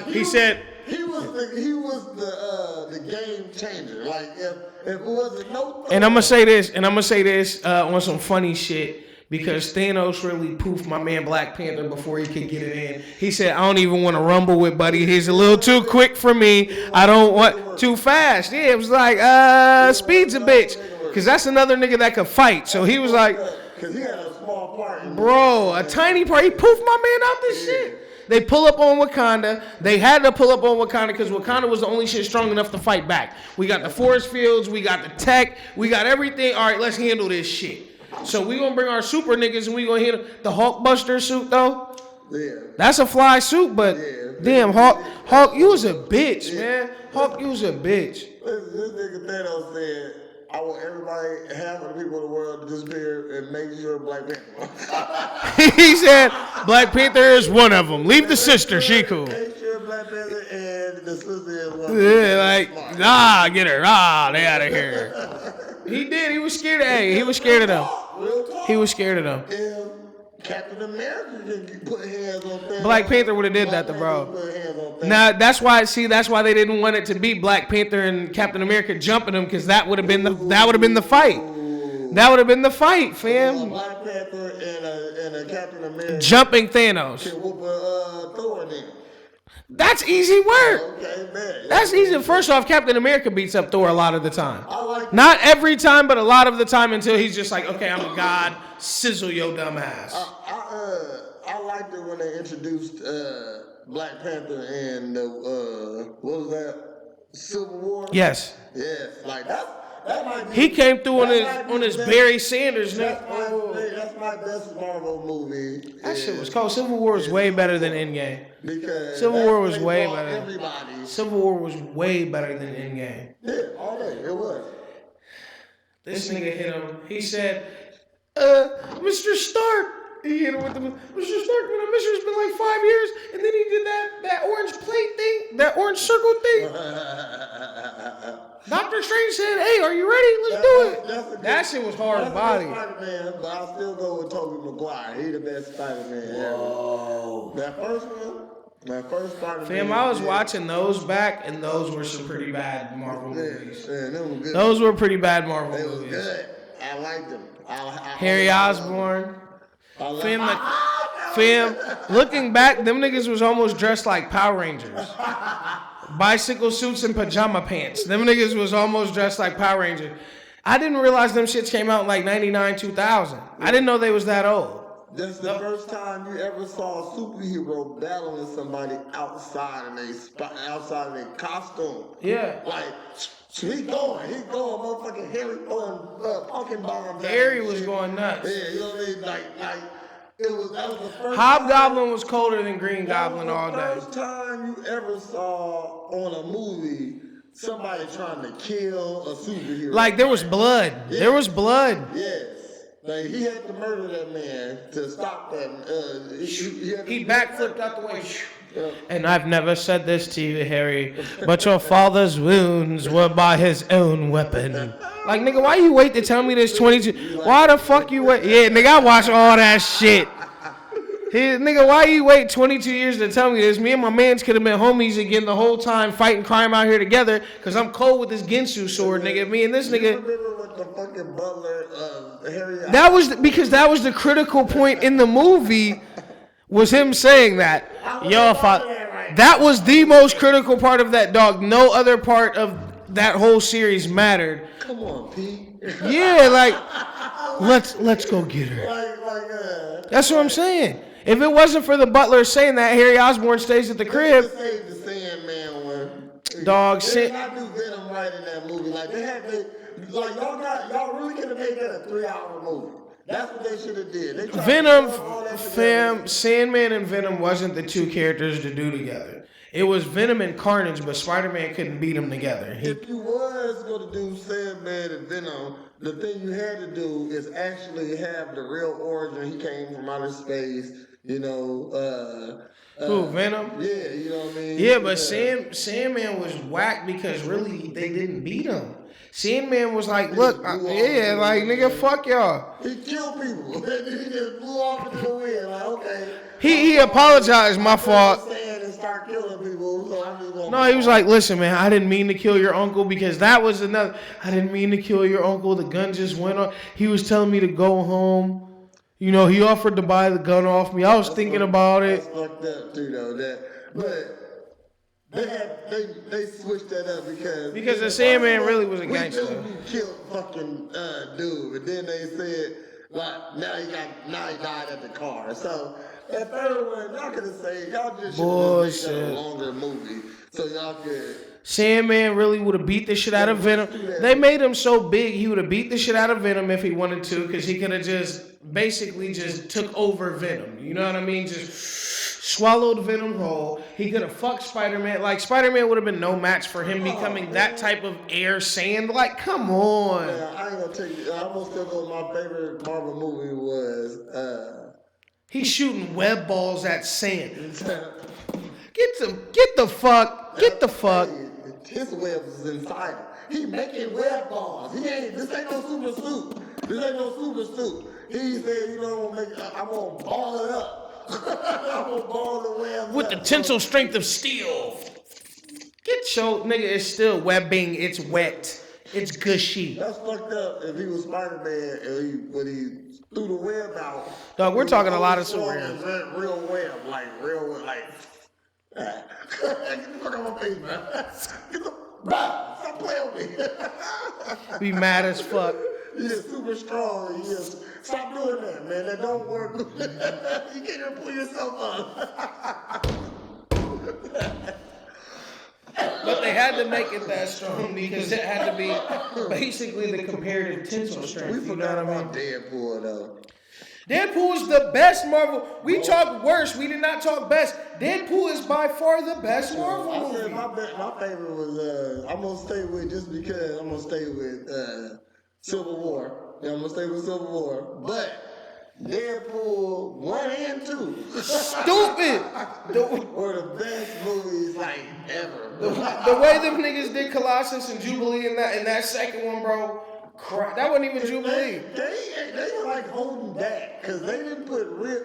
He said. He was the game changer. Like if it wasn't no. And I'm gonna say this on some funny shit. because Thanos really poofed my man Black Panther before he could get it in. He said, I don't even want to rumble with Buddy. He's a little too quick for me. I don't want too fast. Yeah, it was like, speed's a bitch. Because that's another nigga that could fight. So he was like, because he had a small part. Bro, a tiny part. He poofed my man out this shit. They pull up on Wakanda. They had to pull up on Wakanda because Wakanda was the only shit strong enough to fight back. We got the force fields. We got the tech. We got everything. All right, let's handle this shit. So we gonna bring our super niggas and we gonna hit the Hulkbuster suit though. Yeah. That's a fly suit, but damn, Hulk, you was a bitch, man. Hulk, you was a bitch. Listen, this nigga Thanos said, I want everybody, half of the people in the world to disappear and make sure Black Panther. He said Black Panther is one of them. Leave the sister, she cool. Make sure Black Panther and the sister is one. Yeah, like, get her, they out of here. He did. He was scared of. Hey, he was scared of them. He was scared of them. If Captain America didn't put hands on Thanos, Black Panther would have did that to bro. Now that's why they didn't want it to be Black Panther and Captain America jumping him because that would have been the fight. That would have been the fight, fam. Black Panther and a Captain America jumping Thanos. can whoop Thor in. That's easy work. Okay, man. That's easy. First off, Captain America beats up Thor a lot of the time. I like Not every time, but a lot of the time until he's just like, okay, I'm a god. Sizzle your dumb ass. I liked it when they introduced Black Panther and what was that? Civil War. Yes. Yes, like that might be. He came through on his Barry Sanders. That's my best Marvel movie. That shit was cold. Civil War was way better than Endgame. Because Civil War was way better. Everybody. Civil War was way better than Endgame. Yeah, all day it was. This nigga hit him. He said, Mr. Stark. He hit him with the Mr. Stark, man, I miss you. It's been like 5 years. And then he did that orange plate thing, that orange circle thing. Dr. Strange said, hey, are you ready? Let's do it. That shit was hard body. Spider-Man, but I'll still go with Tobey Maguire. He the best Spider-Man ever. That first one, that first Spider-Man. Fam, I was watching those back, and those were some pretty bad Marvel movies. Yeah, they were good. Those were pretty bad Marvel They was movies. good. I liked them. Harry Osborn. Fam, looking back, them niggas was almost dressed like Power Rangers. Bicycle suits and pajama pants. Them niggas was almost dressed like Power Rangers. I didn't realize them shits came out in like 99, 2000. I didn't know they was that old. That's the first time you ever saw a superhero battling somebody outside in their costume. Yeah. Like, he going, motherfucking Harry throwing pumpkin bombs. Harry was going nuts. Yeah, you know what I mean? Like, that was the first Hobgoblin was colder than Green Goblin all day. That was the first time you ever saw on a movie somebody trying to kill a superhero. Like, there was blood. Yeah. There was blood. Yes. Like, he had to murder that man to stop that. He backflipped out the way. Yeah. And I've never said this to you, Harry, but your father's wounds were by his own weapon. Like, nigga, why you wait to tell me this 22? Why the fuck you wait? Yeah, nigga, I watch all that shit. Nigga, why you wait 22 years to tell me this? Me and my mans could have been homies again the whole time fighting crime out here together because I'm cold with this Ginsu sword, nigga. Me and this nigga. You remember what the fucking butler, Harry... That was the critical point in the movie was him saying that. Yo, that was the most critical part of that, dog. No other part of that whole series mattered. Come on, Pete. Yeah, like, let's go get her. That's what I'm saying. If it wasn't for the butler saying that, Harry Osborn stays at the crib. They saved the Sandman one. Dog, they did not do Venom right in that movie. Like, y'all really could have made that a 3-hour movie. That's what they should have did. Venom, fam, Sandman and Venom wasn't the two characters to do together. It was Venom and Carnage, but Spider-Man couldn't beat them together. If you was going to do Sandman and Venom, the thing you had to do is actually have the real origin. He came from outer space, you know. Who, Venom? Yeah, you know what I mean? Yeah, but Sandman was whack because really they didn't beat him. Sandman was like, look, like, nigga, fuck y'all. He killed people. He just blew off into the wind. Like, okay. He apologized, my fault. And start killing people, so I'm just gonna no, he was like, listen, man, I didn't mean to kill your uncle because that was another. I didn't mean to kill your uncle. The gun just went on. He was telling me to go home. You know, he offered to buy the gun off me. I was thinking about it. That's fucked up too, though. But they switched that up because the Sandman really was a gangster. We knew he killed fucking dude, but then they said like now he died at the car. So that third one, y'all could have said y'all just should have made a longer movie so y'all could. Sandman really would have beat the shit out of Venom. They made him so big, he would have beat the shit out of Venom if he wanted to, because he could have just took over Venom. You know what I mean? Just swallowed Venom whole. He could have fucked Spider-Man. Like, Spider-Man would have been no match for him becoming that type of air sand. Like, come on. Man, I ain't gonna tell you. I'm gonna still go. My favorite Marvel movie was. He's shooting web balls at sand. Get the fuck. His web is inside him. He making web balls. This ain't no super suit. He said, you know, I'm gonna ball it up. I'm gonna ball the web with up. The tensile strength of steel. Get your nigga, it's still webbing, it's wet. It's gushy. That's fucked up if he was Spider-Man and when he threw the web out. Dog, we're talking a lot of superheroes. Real web, like. Get the fuck out of my face, man. Stop playing with me. Be mad as fuck. He is super strong. Stop doing that, man. That don't work. You can't even pull yourself up. But they had to make it that strong because it had to be basically the comparative tensile strength. We forgot about Deadpool, though. Deadpool is the best Marvel. We talked worst. We did not talk best. Deadpool is by far the best Marvel movie. I said my favorite was I'm gonna stay with just because I'm gonna stay with Civil War. Yeah, I'm gonna stay with Civil War. But Deadpool 1 and 2. Stupid. Were the best movies like ever. The way them niggas did Colossus and Jubilee in that second one, bro. Crap. That wasn't even Jubilee. They were like holding back because they didn't put real.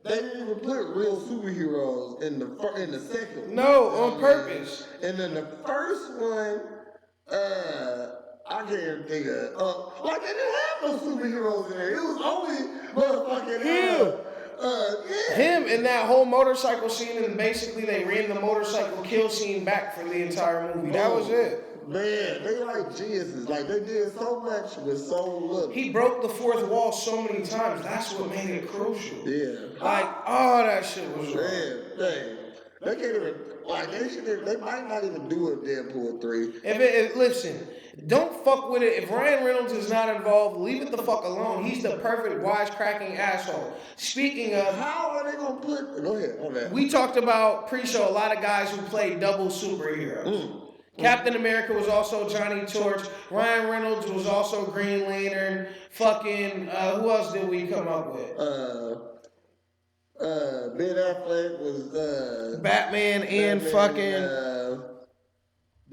They didn't even put real superheroes in the second one. No, on purpose. And then the first one, I can't think of. Like they didn't have no superheroes in there. It was only motherfucking him. Yeah. Him and that whole motorcycle scene, and basically they ran the motorcycle kill scene back for the entire movie. That was it. Man, they like geniuses. Like they did so much with so little. He broke the fourth wall so many times. That's what made it crucial. Yeah. Like, oh, that shit was wrong. Man, they can't even. Like they might not even do a Deadpool 3. Listen, don't fuck with it. If Ryan Reynolds is not involved, leave it the fuck alone. He's the perfect wisecracking asshole. Speaking of, how are they gonna put? Go ahead. Okay. We talked about pre-show a lot of guys who played double superheroes. Captain America was also Johnny Torch. Ryan Reynolds was also Green Lantern. Fucking, who else did we come up with? Ben Affleck was Batman and fucking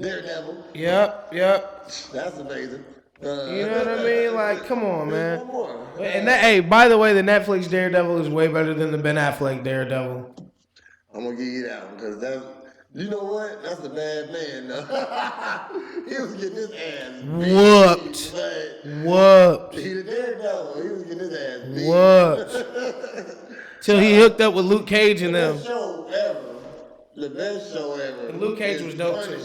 Daredevil. Yep. That's amazing. You know what I mean? Like, come on, man. One more. And hey, by the way, the Netflix Daredevil is way better than the Ben Affleck Daredevil. I'm gonna give you that one because that's. You know what? That's a bad man, though. He was getting his ass beat. Whooped. He the Daredevil. He was getting his ass beat. Whooped. Till he hooked up with Luke Cage and them. The best show ever. And Luke Cage was dope, too.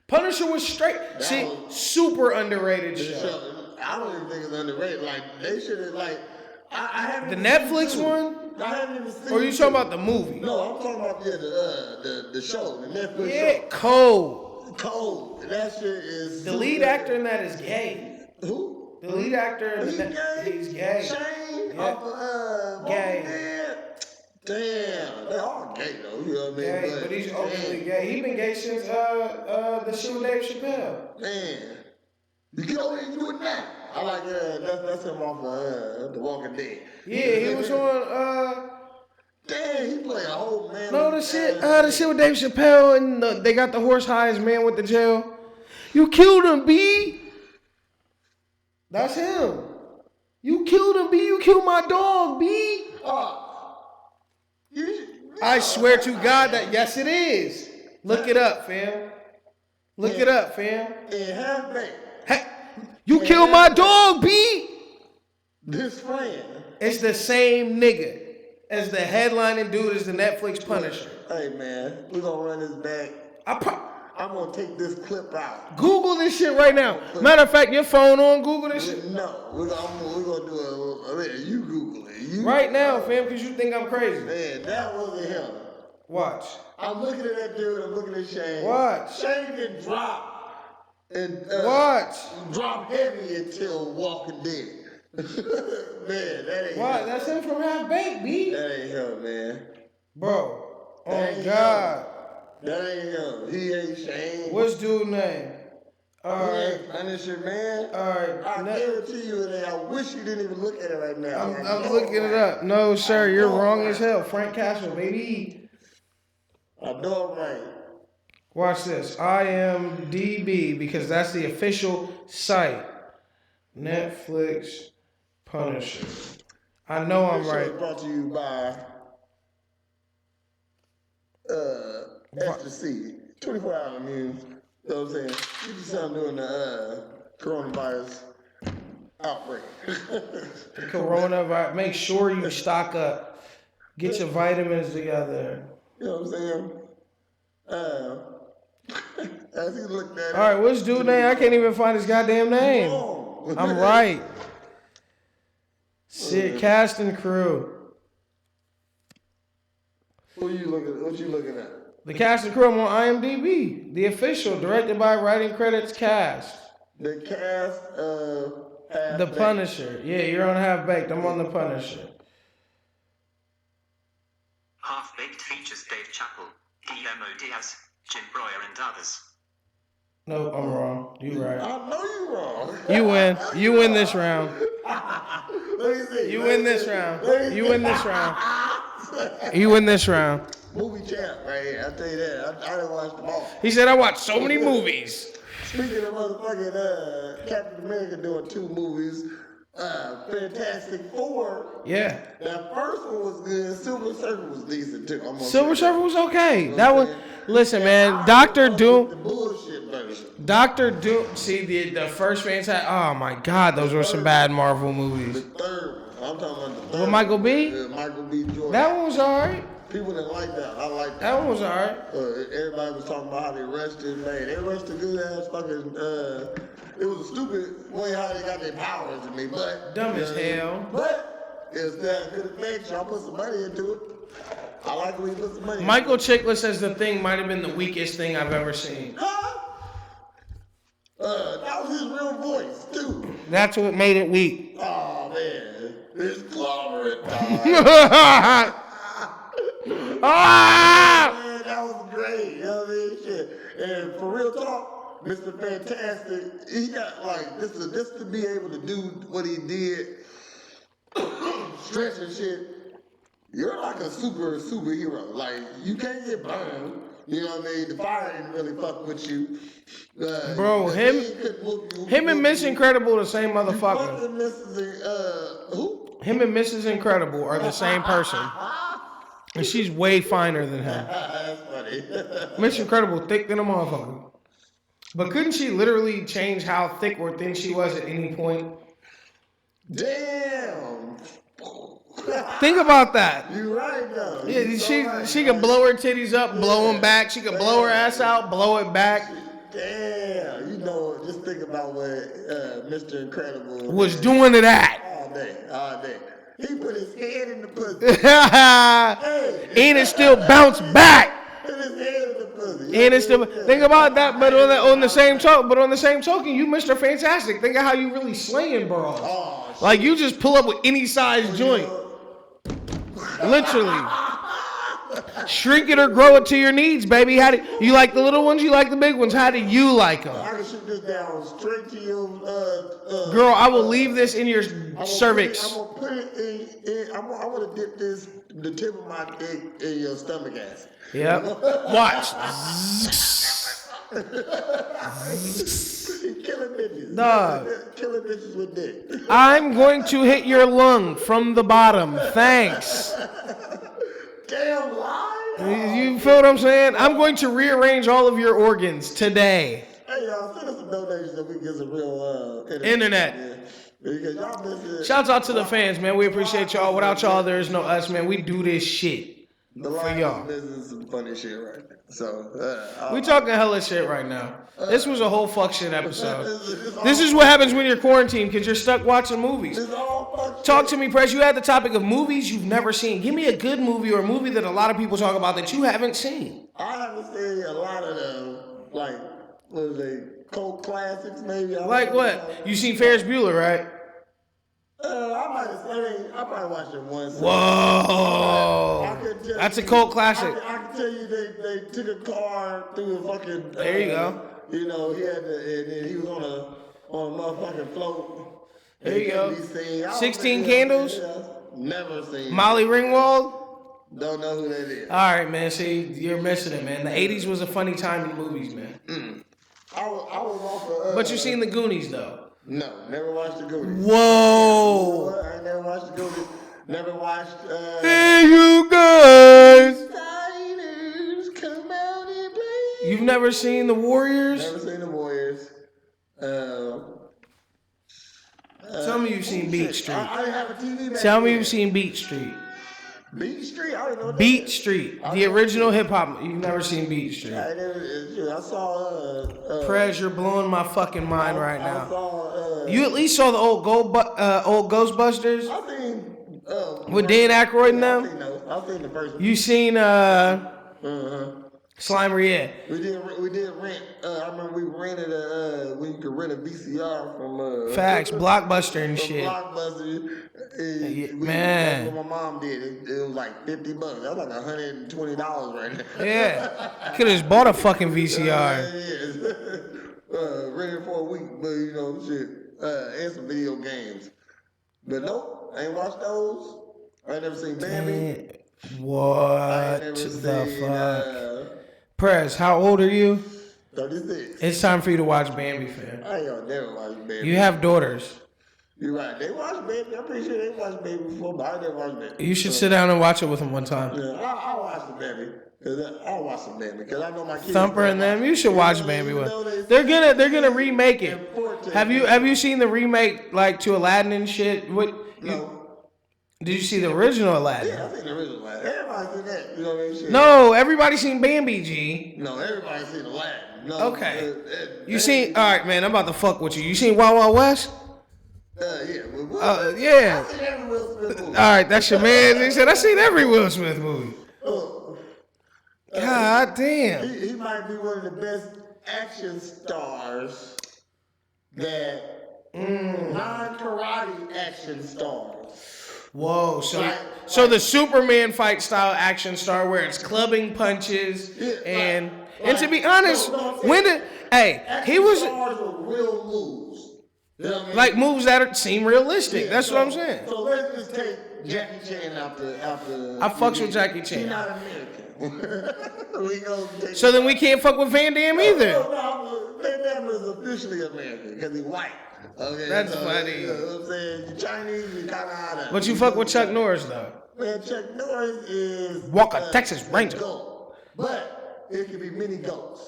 Punisher was straight. Super underrated show. I don't even think it's underrated. Like, they should have, like... I haven't the Netflix one? I haven't even seen. Or are you talking about the movie? No, I'm talking about the show, the Netflix show. Yeah, Cold. That shit is. The lead actor in that is gay. Who? The lead actor in that he's gay. Shane off of gay. Damn, they all gay though. You know what I mean? Gay, but he's openly gay. He been gay since the show with Dave Chappelle. Man, you can only do it now. I like that's him off The Walking Dead. Yeah, he was on Damn, he played a whole man. No, the shit with Dave Chappelle and they got the horse highest man with the jail. You killed him, B. That's him. You killed him, B. You killed my dog, B. I swear to God that yes it is. Look it up, fam. Look it up, fam. And half baked. Hey, you killed my dog, B. This friend. It's the same nigga as the headlining dude as the Netflix Punisher. Hey man, we gonna run this back. I'm gonna take this clip out. Google this shit right now. Matter of fact, your phone on, Google this shit. No, we're gonna do you Google it. Right now, fam, because you think I'm crazy. Man, that wasn't him. Watch. I'm looking at that dude, I'm looking at Shane. Watch. Shane can drop. And Watch. Drop heavy until Walking Dead. Man, that ain't What? him. That's him from Half Baked, B. That ain't him, man. Bro. Oh, God. That ain't him. He ain't Shane. What's dude's name? Alright. Punisher, man. Alright. I guarantee you that I wish you didn't even look at it right now. I'm looking it up. No, sir, you're wrong as hell. Frank Castle, baby. I know I'm right. Watch this. IMDb, because that's the official site. Netflix Punisher. I know I'm right. Brought to you by SGC. 24-hour news. You know what I'm saying? You can see I'm doing the coronavirus outbreak. Coronavirus. Make sure you stock up. Get your vitamins together. You know what I'm saying? As he looked at it. All right, what's dude's name? I can't even find his goddamn name. I'm right. Shit, cast and crew. What you looking at? The cast and crew, I'm on IMDb. The official, directed by writing credits cast. The cast of Half The Baked. Punisher. Yeah, you're on Half Baked. I'm on The Punisher. Half Baked features Dave Chappelle, Guillermo Diaz, Jim Breuer and others. Nope, I'm wrong. You right. I know you wrong. You win. You win this round. Let me see. You win this round. You win this round. You win this round. Movie champ right here. I'll tell you that. I didn't watch them all. He said I watched so many movies. Speaking of motherfucking Captain America doing 2 movies, Fantastic Four. Yeah. That first one was good. Silver Surfer was decent too. Silver Surfer was okay. That one. Listen, man. Doctor Doom. The bullshit version. Doctor Doom. See the first Fantastic. Oh my God, those were some bad Marvel The movies. third one. I'm talking about the third. With Michael B. Michael B. Jordan. That one was alright. People didn't like that. I like that. That one was alright. Everybody was talking about how they arrested, man. They arrested good ass fucking. It was a stupid way how they got their powers to me, but Dumb as hell. But it's that good effect. Y'all put some money into it. I like when you put some money. Michael Chiklis says the thing might have been the weakest thing I've ever seen. Huh? That was his real voice too. That's what made it weak. Oh man, it's conglomerate. Ah! Man, that was great. You know what I mean? Shit. And for real talk, Mr. Fantastic, he got like this to be able to do what he did, stretch and shit. You're like a superhero. Like you can't get burned. You know what I mean? The fire didn't really fuck with you. Bro, him and Miss Incredible the same motherfucker. Who? Him and Mrs. Incredible are the same person. And she's way finer than him. That's funny. Miss Incredible thick than a motherfucker. But couldn't she literally change how thick or thin she was at any point? Damn. Think about that. You're right though. Yeah, she could blow her titties up, blow them back. She could blow her ass out, blow it back. Damn. You know, just think about what Mr. Incredible Was doing to that. all day. He put his head in the pussy. And it still bounced back. Put his head in the pussy. And it's still think about that, but on the same token, you Mr. Fantastic. Think of how you really slaying bras. Oh, Like you just pull up with any size joint. Literally. Shrink it or grow it to your needs, baby. How do you like the little ones? You like the big ones? How do you like them? I can shoot this down straight to your Girl, I will leave this in your cervix. I'm gonna put it in. I want to dip the tip of my dick in your stomach acid. Yep. Watch. Killing bitches. Dog. Killing bitches with dick. I'm going to hit your lung from the bottom. Thanks. Damn lie. You feel what I'm saying? I'm going to rearrange all of your organs today. Hey y'all, send us some donations that we get some real Internet. Because y'all missing. Shouts out to the fans, man. We appreciate y'all. Without y'all, there is no us, man. We do this shit for y'all. This is some funny shit right now. So we talking hella shit right now. This was a whole fuck shit episode. This is what happens when you're quarantined because you're stuck watching movies. Talk to me, Press. You had the topic of movies you've never seen. Give me a good movie or a movie that a lot of people talk about that you haven't seen. I haven't seen a lot of them. Like, what is it? Cult classics, maybe. Like what? You seen Ferris Bueller, right? I probably watched it once. Whoa. That's a cult classic. I can tell you they took a car through a fucking. There you go. You know, he was on a motherfucking float. There you go. 16 Candles? Never seen. Molly Ringwald? Don't know who that is. All right, man. See, you're missing it, man. The 80s was a funny time in movies, man. I was off of, but you seen the Goonies, though? No, never watched the Goonies. Whoa! I never watched the Goonies. Never watched. Hey, you guys! Spiders come out and play. You've never seen the Warriors? Never seen the Warriors. Tell me you've seen Beat Street. I didn't have a TV back Tell me then. you've seen Beat Street. Beat Street? I don't know what Beat that is. Street, the original hip hop. You've never seen Beat Street. I saw. Prez, you're blowing my fucking mind right I now. saw. You at least saw the old Ghostbusters I seen. with Dan Aykroyd and I've them. seen those. I've seen the first one. You seen Slimer? Yeah. We did rent. I remember we rented when you could rent a VCR from Facts, Blockbuster and shit. Blockbuster. Man. That's what my mom did. It was like $50. That was like $120 right now. Yeah. Could have just bought a fucking VCR. Rented for a week, but you know, shit. And some video games. But nope, I ain't watched those. I ain't never seen Bambi. What the fuck? Prez, how old are you? 36. It's time for you to watch Bambi, fam. I ain't gonna never watch Bambi. You have daughters. You're right. They watched Bambi. I'm pretty sure they watched Bambi before, but I never watched Bambi. You should sit down and watch it with them one time. Yeah, I'll watch the Bambi. I'll watch some Bambi because I know my kids. Thumper and them, you should watch Bambi with. They're gonna remake it. Have you seen the remake like to Aladdin and shit? No. Did you see the original Aladdin? Yeah, I seen the original Aladdin. Everybody seen that. You know what I mean? Shit. No, everybody seen Bambi, G. No, everybody seen Aladdin. No. Okay. You seen? All right, man. I'm about to fuck with you. You seen Wild Wild West? Yeah. Yeah. I seen every Will Smith movie. All right, that's your man. He said I seen every Will Smith movie. God damn. He might be one of the best action stars that non-karate action stars. Whoa, so the Superman fight style action star where it's clubbing punches and to be honest, he was stars with real moves. You know what I mean? like moves that seem realistic. That's what I'm saying. So let's just take Jackie Chan out the. I fucks with Jackie Chan. He's not American. So then we can't fuck with Van Damme either. No, Van Damme is officially American because he's white. Okay, That's funny. You know what I'm saying? You're Chinese, you kind of out of. But you fuck with Chuck Norris though. Man, Chuck Norris is Walker, Texas Ranger. Goat. But it could be many goats.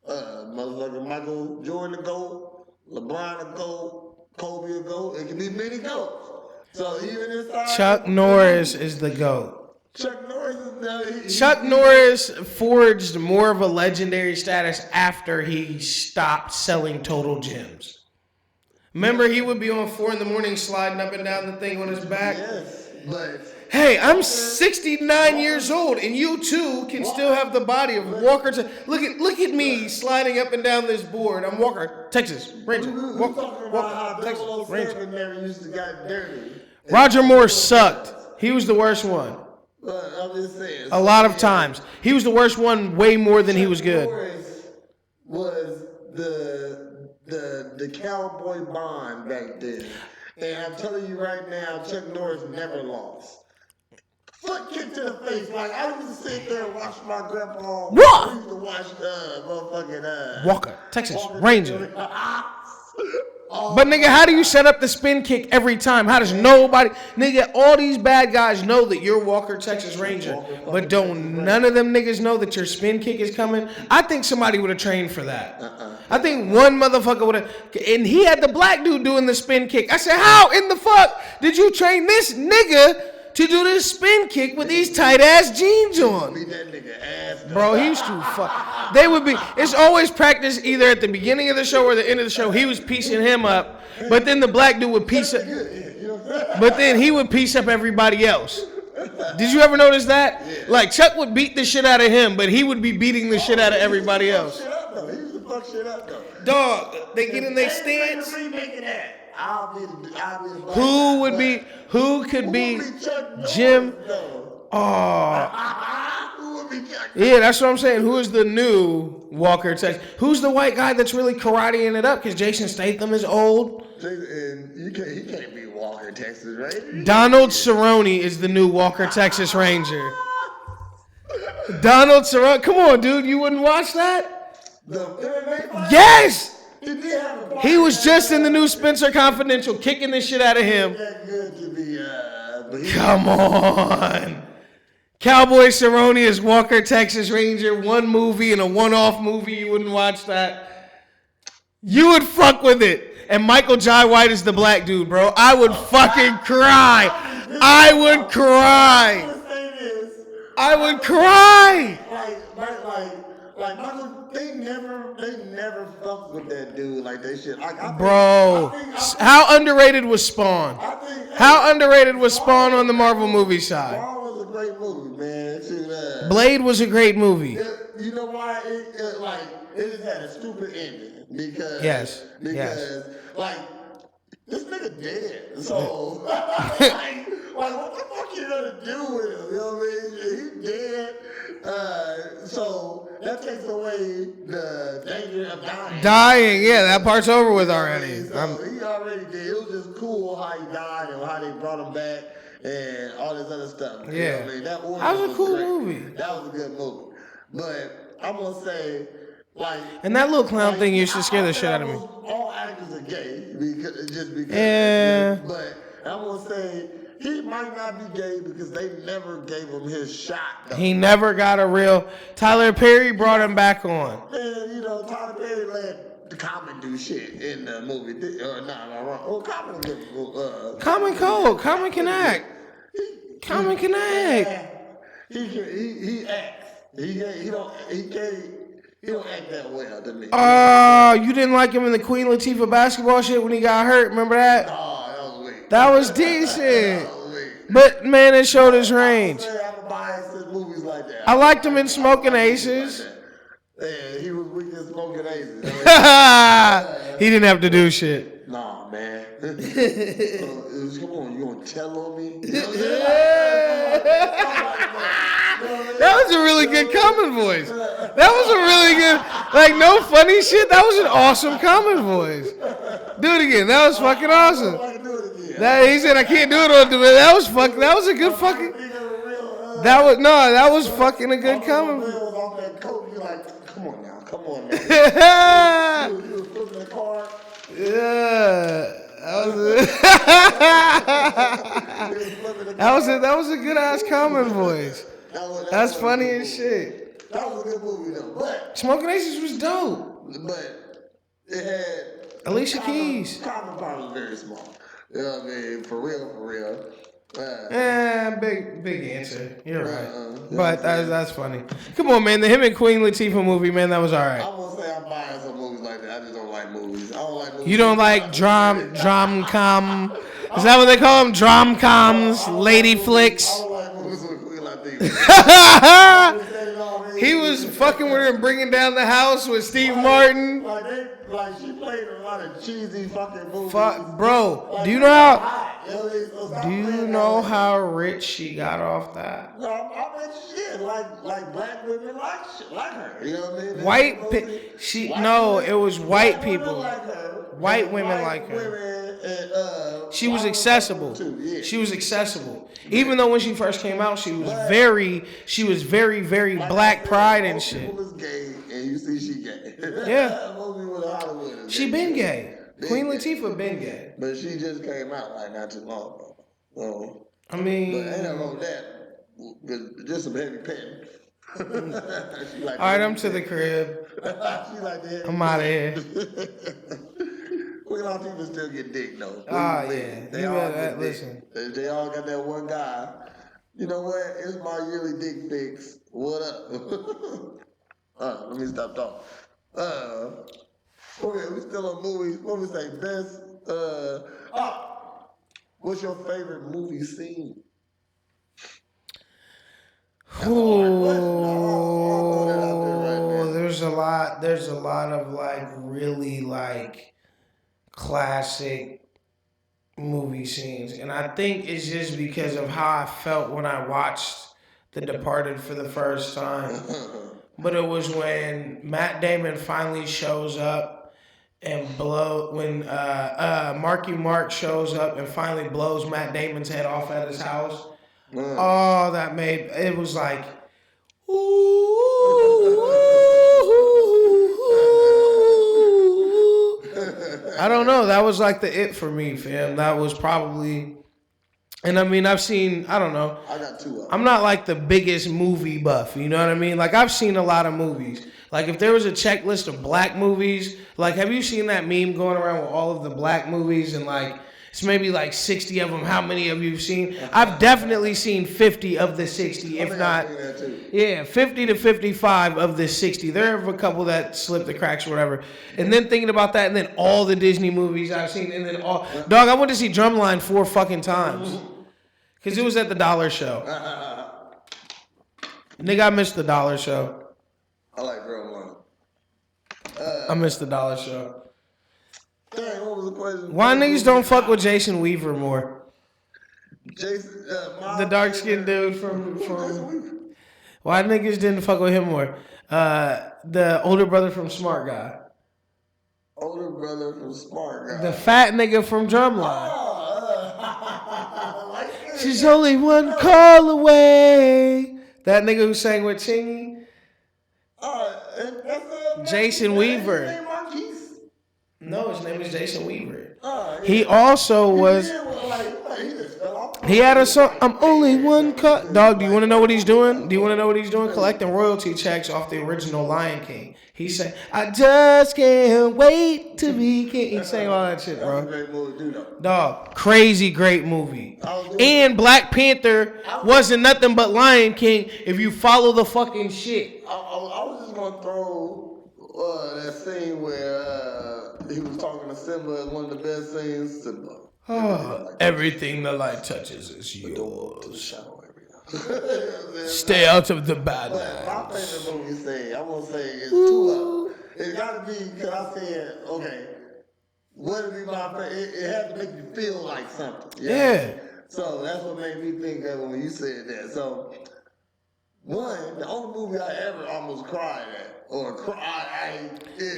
Motherfucker Michael Jordan a goat, LeBron a goat, Kobe a goat. It could be many goats. So even inside Chuck Norris is the GOAT. Chuck Norris is Chuck Norris forged more of a legendary status after he stopped selling total gyms. Remember, he would be on 4 a.m. sliding up and down the thing on his back? Yes, but Hey, I'm 69 years old, and you too can still have the body of Walker. Look at me sliding up and down this board. I'm Walker, Texas Ranger. Walker, Texas Ranger. never used to got dirty. Roger Moore sucked. He was the worst one. I'm just saying. A lot of times. He was the worst one way more than he was good. Norris was the cowboy bond back then. And I'm telling you right now, Chuck Norris never lost. Foot kick to the face. Like, I used to sit there and watch my grandpa. What? I used to watch motherfucking Walker, Texas Ranger. But nigga, how do you set up the spin kick every time? How does nobody, nigga, all these bad guys know that you're Walker, Texas Ranger, but don't none of them niggas know that your spin kick is coming? I think somebody would have trained for that. I think one motherfucker would have, and he had the black dude doing the spin kick. I said, how in the fuck did you train this nigga to do this spin kick with these tight ass jeans on? Beat that nigga ass. Bro, he was too fuck. They would be. It's always practice either at the beginning of the show or the end of the show. He was piecing him up, but then the black dude would piece up. But then he would piece up everybody else. Did you ever notice that? Yeah. Like Chuck would beat the shit out of him, but he would be beating the shit out of everybody else. He used to fuck shit up though. Dog, they get in their stance. I'll be the Who could be Chuck Jim? though? Oh. Who would be Chuck? Yeah, that's what I'm saying. Who is the new Walker Texas? Who's the white guy that's really karateing it up? Because Jason Statham is old. And he can't be Walker, Texas, right? Donald Cerrone is the new Walker Texas Ranger. Donald Cerrone. Come on, dude. You wouldn't watch that? The MMA fight? Yes! He did have a He was just in the new Spencer Confidential, kicking the shit out of him. that good to be, but he Come on. Cowboy Cerrone is Walker Texas Ranger. One movie and a one-off movie. You wouldn't watch that. You would fuck with it. And Michael Jai White is the black dude, bro. I would fucking cry. I would cry. I would cry. Like Michael, they never fucked with that dude like they should. Bro, how underrated was Spawn? How underrated was Spawn on the Marvel movie side? Spawn was a great movie, man. Blade was a great movie. You know why? It just had a stupid ending. Because Yes. like this nigga dead. So like what the fuck you gonna do with him? You know what I mean? He's dead. So that takes away the danger of dying. Yeah, that part's over with already. So he already did. It was just cool how he died and how they brought him back and all this other stuff. Yeah. You know what I mean? That was a cool great. movie. That was a good movie. But I'm gonna say, like, And that little clown thing used to scare the shit out of me. All actors are gay because. Yeah. But I'm gonna say he might not be gay because they never gave him his shot. Though. He never got a real. Tyler Perry brought him back on. And Tyler Perry let the Common do shit in the movie. Or not wrong. Oh, Common did. Common cold. Common can act. Common can act. He acts. He don't act that well to me. Oh, you didn't like him in the Queen Latifah basketball shit when he got hurt? Remember that? Oh, that was weak. That was decent. That was weak. But man, it showed his range. I'm biased in movies like that. I liked him in Smoking Aces. Yeah, he was weak in Smoking Aces. He didn't have to do shit. Nah, man. Come on, you gonna tell on me? That was a really good Common voice. That was a really good, like, no funny shit. That was an awesome Common voice. Do it again. That was fucking awesome. He said I can't do it on the. That was a good fucking. That was fucking a good Common. Come on now. You was flipping the car. Yeah. That was a good ass Common voice. That's funny as shit. That was a good movie though, but Smoking Aces was dope. But it had Alicia Keys. Common part was very small. You know what I mean? For real. Big answer. You're right. But that's funny. Come on, man. The him and Queen Latifah movie, man, that was all right. I'm gonna say I'm biased on movies like that. I just don't like movies. I don't like movies. You don't like drom-com? Is that what they call them? Drom-coms? Lady flicks? I don't like movies with Queen Latifah. He was fucking with her and bringing down the house with Steve Martin. Like she played a lot of cheesy fucking movies. Bro, Like, do you know how rich she got off that? No, I bet she did. Like black women like her. You know what I mean? It was white people. Like her, White women like her. She was accessible. She was accessible. Even though when she first came out, she was very, very black pride and shit. Was gay, and you see she gay. Yeah. She been gay. Queen Latifah been gay. But she just came out like not too long ago. So, I mean, but ain't nothing wrong with that. Just some heavy petting. Like, all right, I'm to the crib. she like that. I'm out of here. Look at all people still get dick though. Ah, Believe yeah. me, They You all better- get dick. listen. They all got that one guy. You know what? It's my yearly dick pics. What up? Let me stop talking. Okay, we still on movies. What we say? Best. What's your favorite movie scene? Ooh, there's a lot of like really like classic movie scenes, and I think it's just because of how I felt when I watched The Departed for the first time. But it was when Matt Damon finally shows up and Marky Mark shows up and finally blows Matt Damon's head off at his house. Oh, that made it was like, I don't know. That was like the it for me, fam. That was probably, and I mean, I've seen, I don't know. I got 2 of them. I'm not like the biggest movie buff, you know what I mean? Like, I've seen a lot of movies. Like, if there was a checklist of black movies, like, have you seen that meme going around with all of the black movies and like, it's maybe like 60 of them. How many of you have seen? I've definitely seen 50 of the 60, if not, 50 to 55 of the 60. There are a couple that slipped the cracks or whatever. And then thinking about that, and then all the Disney movies I've seen, and then all, dog, I went to see Drumline 4 fucking times. Because it was at the Dollar Show. Nigga, I missed the Dollar Show. I like Drumline. I missed the Dollar Show. Dang, what was the question? Why niggas don't fuck with Jason Weaver more? Jason, The dark-skinned dude from why niggas didn't fuck with him more? The older brother from Smart Guy. Older brother from Smart Guy. The fat nigga from Drumline. She's only one call away. That nigga who sang with Chingy. Jason Weaver. No, his name is Jason Weaver. He also was. He had a song. I'm only one cut. Dog, do you want to know what he's doing? Collecting royalty checks off the original Lion King. He said, I just can't wait to be king. He sang all that shit, bro. Dog, crazy great movie. And Black Panther wasn't nothing but Lion King if you follow the fucking shit. I was just going to throw that scene where he was talking to Simba as one of the best scenes. Simba. Everything the light touches is yours. Stay out of the badlands. My favorite movie scene, I'm going to say, is 2 of them. It got to be, because I said, okay, what would be my favorite? It had to make you feel like something. Yeah. So that's what made me think of when you said that. So, one, the only movie I ever almost cried at, or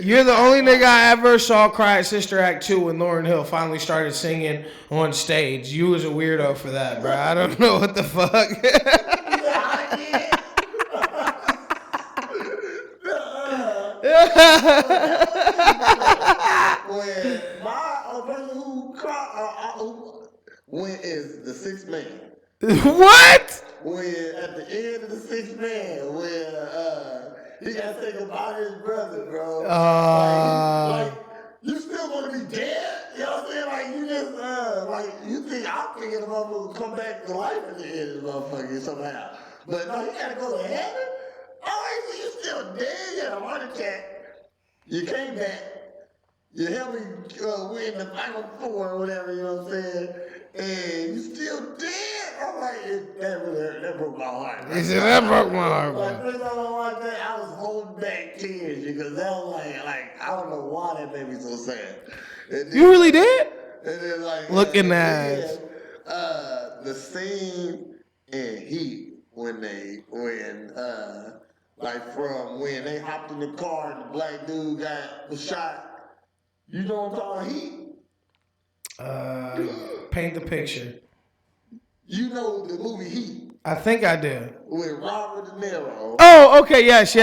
you're the only nigga I ever saw cry at Sister Act 2 when Lauryn Hill finally started singing on stage. You was a weirdo for that, bro. I don't know what the fuck. When my person who cried, when is the 6th man? What? When at the end of the 6th man, when he got to say goodbye to his brother, bro. Like, you still gonna be dead? You know what I'm saying? Like, you just, you think, I'm thinking the motherfucker will come back to life at the end of the motherfucker somehow. But no, he gotta go to heaven? Alright, so you still dead? You had a heart attack. You came back. You helped me win the Final Four or whatever, you know what I'm saying? And you still dead? I'm like, that broke my heart. He said, that broke my heart, Like, bro. first time I watched that, I was holding back tears because that was like, I don't know why that made me so sad. Then, You really did? And then, like, Looking at the scene in Heat when they hopped in the car and the black dude was shot. You know what I'm talking about? Heat? Paint the picture. You know the movie Heat I think I do. with Robert De Niro. Oh, okay, yes.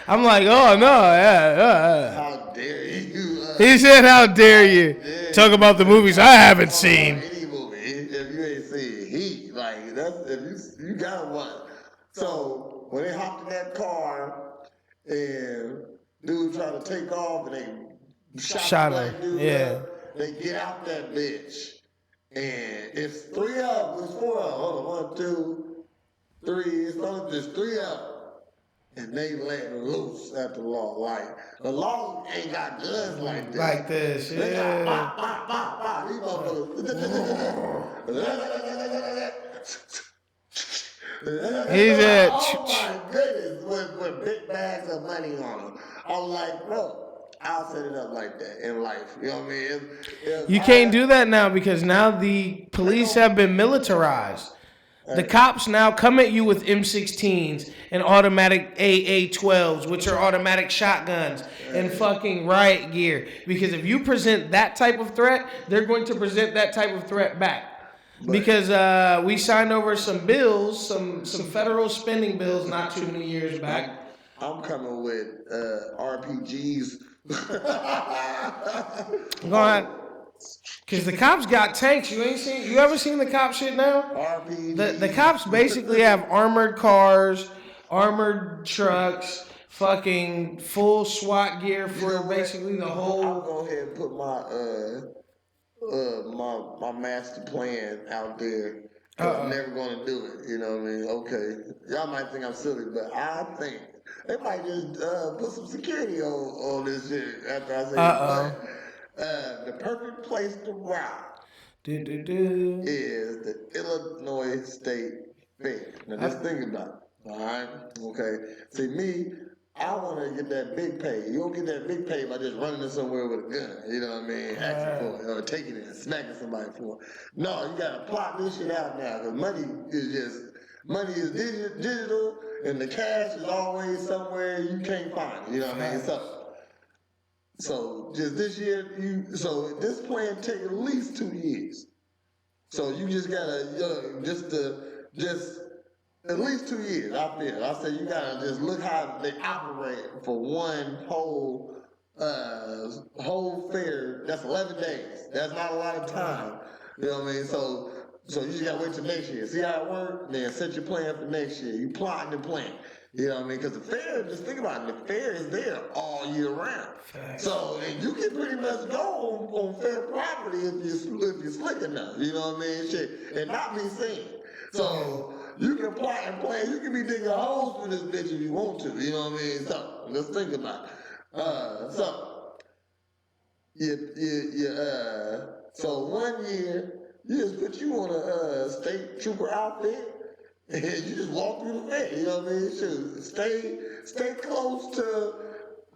I'm like, oh, no, yeah. How dare you? He said, how dare you talk about the movies I haven't seen. Any movie, if you ain't said he. Like, that's, if you gotta watch. So, when they hopped in that car and dude tried to take off and they shot the black dude up, they get out that bitch. And it's 3 of them, it's 4 of them. Hold on, 1, 2, 3, it's only just 3 of them. And they let loose at the law. Like, the law ain't got guns like this. Like this, yeah. They got bop, bop, bop, bop. These motherfuckers. He's a oh my goodness, with big bags of money on them. I was like, bro, I'll set it up like that in life. You know what I mean? You can't do that now because now the police have been militarized. The cops now come at you with M16s and automatic AA-12s, which are automatic shotguns, and fucking riot gear. Because if you present that type of threat, they're going to present that type of threat back. Because we signed over some bills, some federal spending bills not too many years back. I'm coming with RPGs. Go ahead. Cause the cops got tanks. You ever seen the cop shit now? The cops basically have armored cars, armored trucks, fucking full SWAT gear for basically the whole. I'll go ahead and put my master plan out there. I'm never gonna do it. You know what I mean? Okay, y'all might think I'm silly, but I think they might just put some security on this shit after I say it. The perfect place to rob is the Illinois State Fair. Now just think about it. Alright? Okay. See me, I wanna get that big pay. You don't get that big pay by just running in somewhere with a gun. You know what I mean? Asking for it or taking it and smacking somebody for it. No, you gotta plot this shit out now, because money is digital and the cash is always somewhere you can't find it. You know what I mean? So just this year, so this plan take at least 2 years. So you just gotta just at least 2 years. I feel. I say you gotta just look how they operate for one whole fair. That's 11 days. That's not a lot of time. You know what I mean? So you just gotta wait till next year. See how it works? Then set your plan for next year. You plotting and plan. You know what I mean? Because the fair, just think about it, the fair is there all year round. So, and you can pretty much go on fair property if you're slick enough, you know what I mean? Shit, and not be seen. So, you can plot and plan, you can be digging holes for this bitch if you want to, you know what I mean? So, let's think about it. So 1 year, you just put you on a state trooper outfit, and you just walk through the fair, you know what I mean? Shoot, stay close to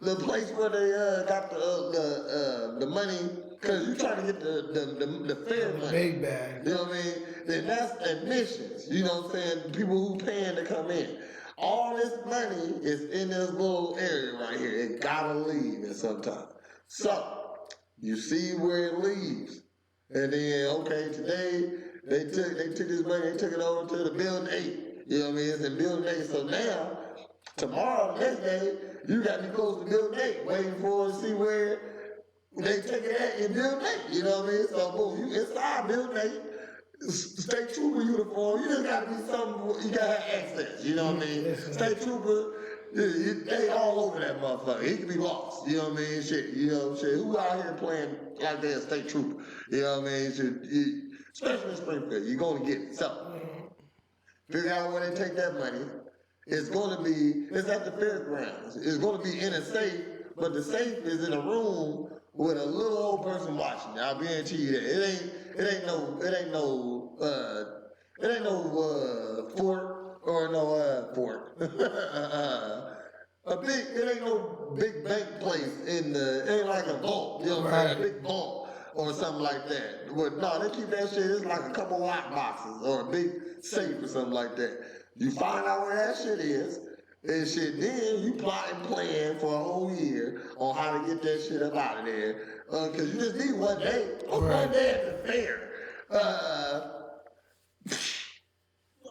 the place where they got the money, because you're trying to get the fair money. Big bag. You know what I mean? Then that's admissions, you know what I'm saying? People who paying to come in. All this money is in this little area right here. It gotta leave at some time. So, you see where it leaves. And then, okay, today, they took this money, they took it over to the building 8. You know what I mean? It's in building 8. So now, tomorrow, the next day, you got to be close to building 8, waiting for to see where they take it at in building 8. You know what I mean? So, boom, you inside building 8, state trooper uniform, you just got to be something, you got to have access. You know what I mean? State trooper, they all over that motherfucker. He can be lost. You know what I mean? Shit, you know, shit. Who out here playing like they're a state trooper? You know what I mean? Shit, especially in Springfield, you're going to get it. So, figure out where they take that money. It's at the fairgrounds. It's going to be in a safe, but the safe is in a room with a little old person watching. I'll guarantee you that. It ain't no fort or no fort. It ain't no big bank place it ain't like a vault, you know what I'm saying? A big vault or something like that. But no, they keep that shit, it's like a couple lock boxes or a big safe or something like that. You find out where that shit is, and shit, then you plot and plan for a whole year on how to get that shit up out of there. Cause you just need 1 day. One day at the fair.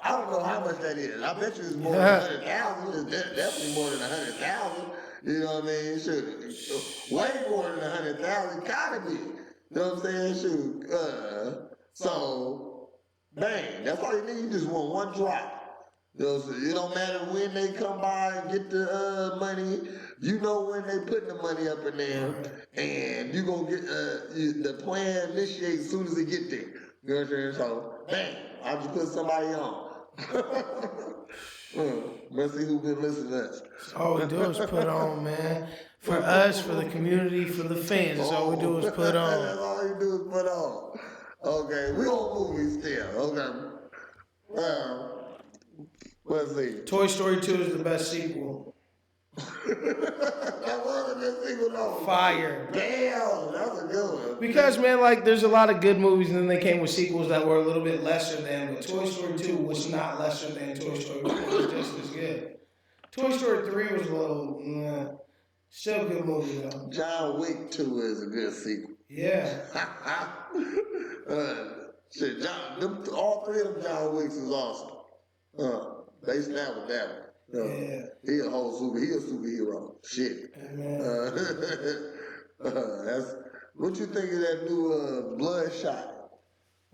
I don't know how much that is. I bet you it's more than 100,000. It's definitely more than 100,000. You know what I mean? Shoot, way more than 100,000. Gotta be. You know what I'm saying? Shoot. So Bang. That's all you need. You just want one drop. You know, so it don't matter when they come by and get the money. You know when they putting the money up in there, and you gonna get the plan initiated as soon as it get there. You know what I'm saying? So, bang, I just put somebody on. Let's see who been listening to us. All we do is put on, man. For us, for the community, for the fans. That's all we do is put on. That's all you do is put on. Okay, we on movies still. Okay. Let's see. Toy Story 2 is the best sequel. That was a good sequel though. Fire. Damn, that's a good one. Because, man, like, there's a lot of good movies, and then they came with sequels that were a little bit lesser than, but Toy Story 2 was not lesser than Toy Story 1. It was just as good. Toy Story 3 was a little, still a good movie, though. John Wick 2 is a good sequel. Yeah. Shit, all three of them John Wicks is awesome. They snap with that one. Yeah. He a superhero. Shit. That's what you think of that new Bloodshot?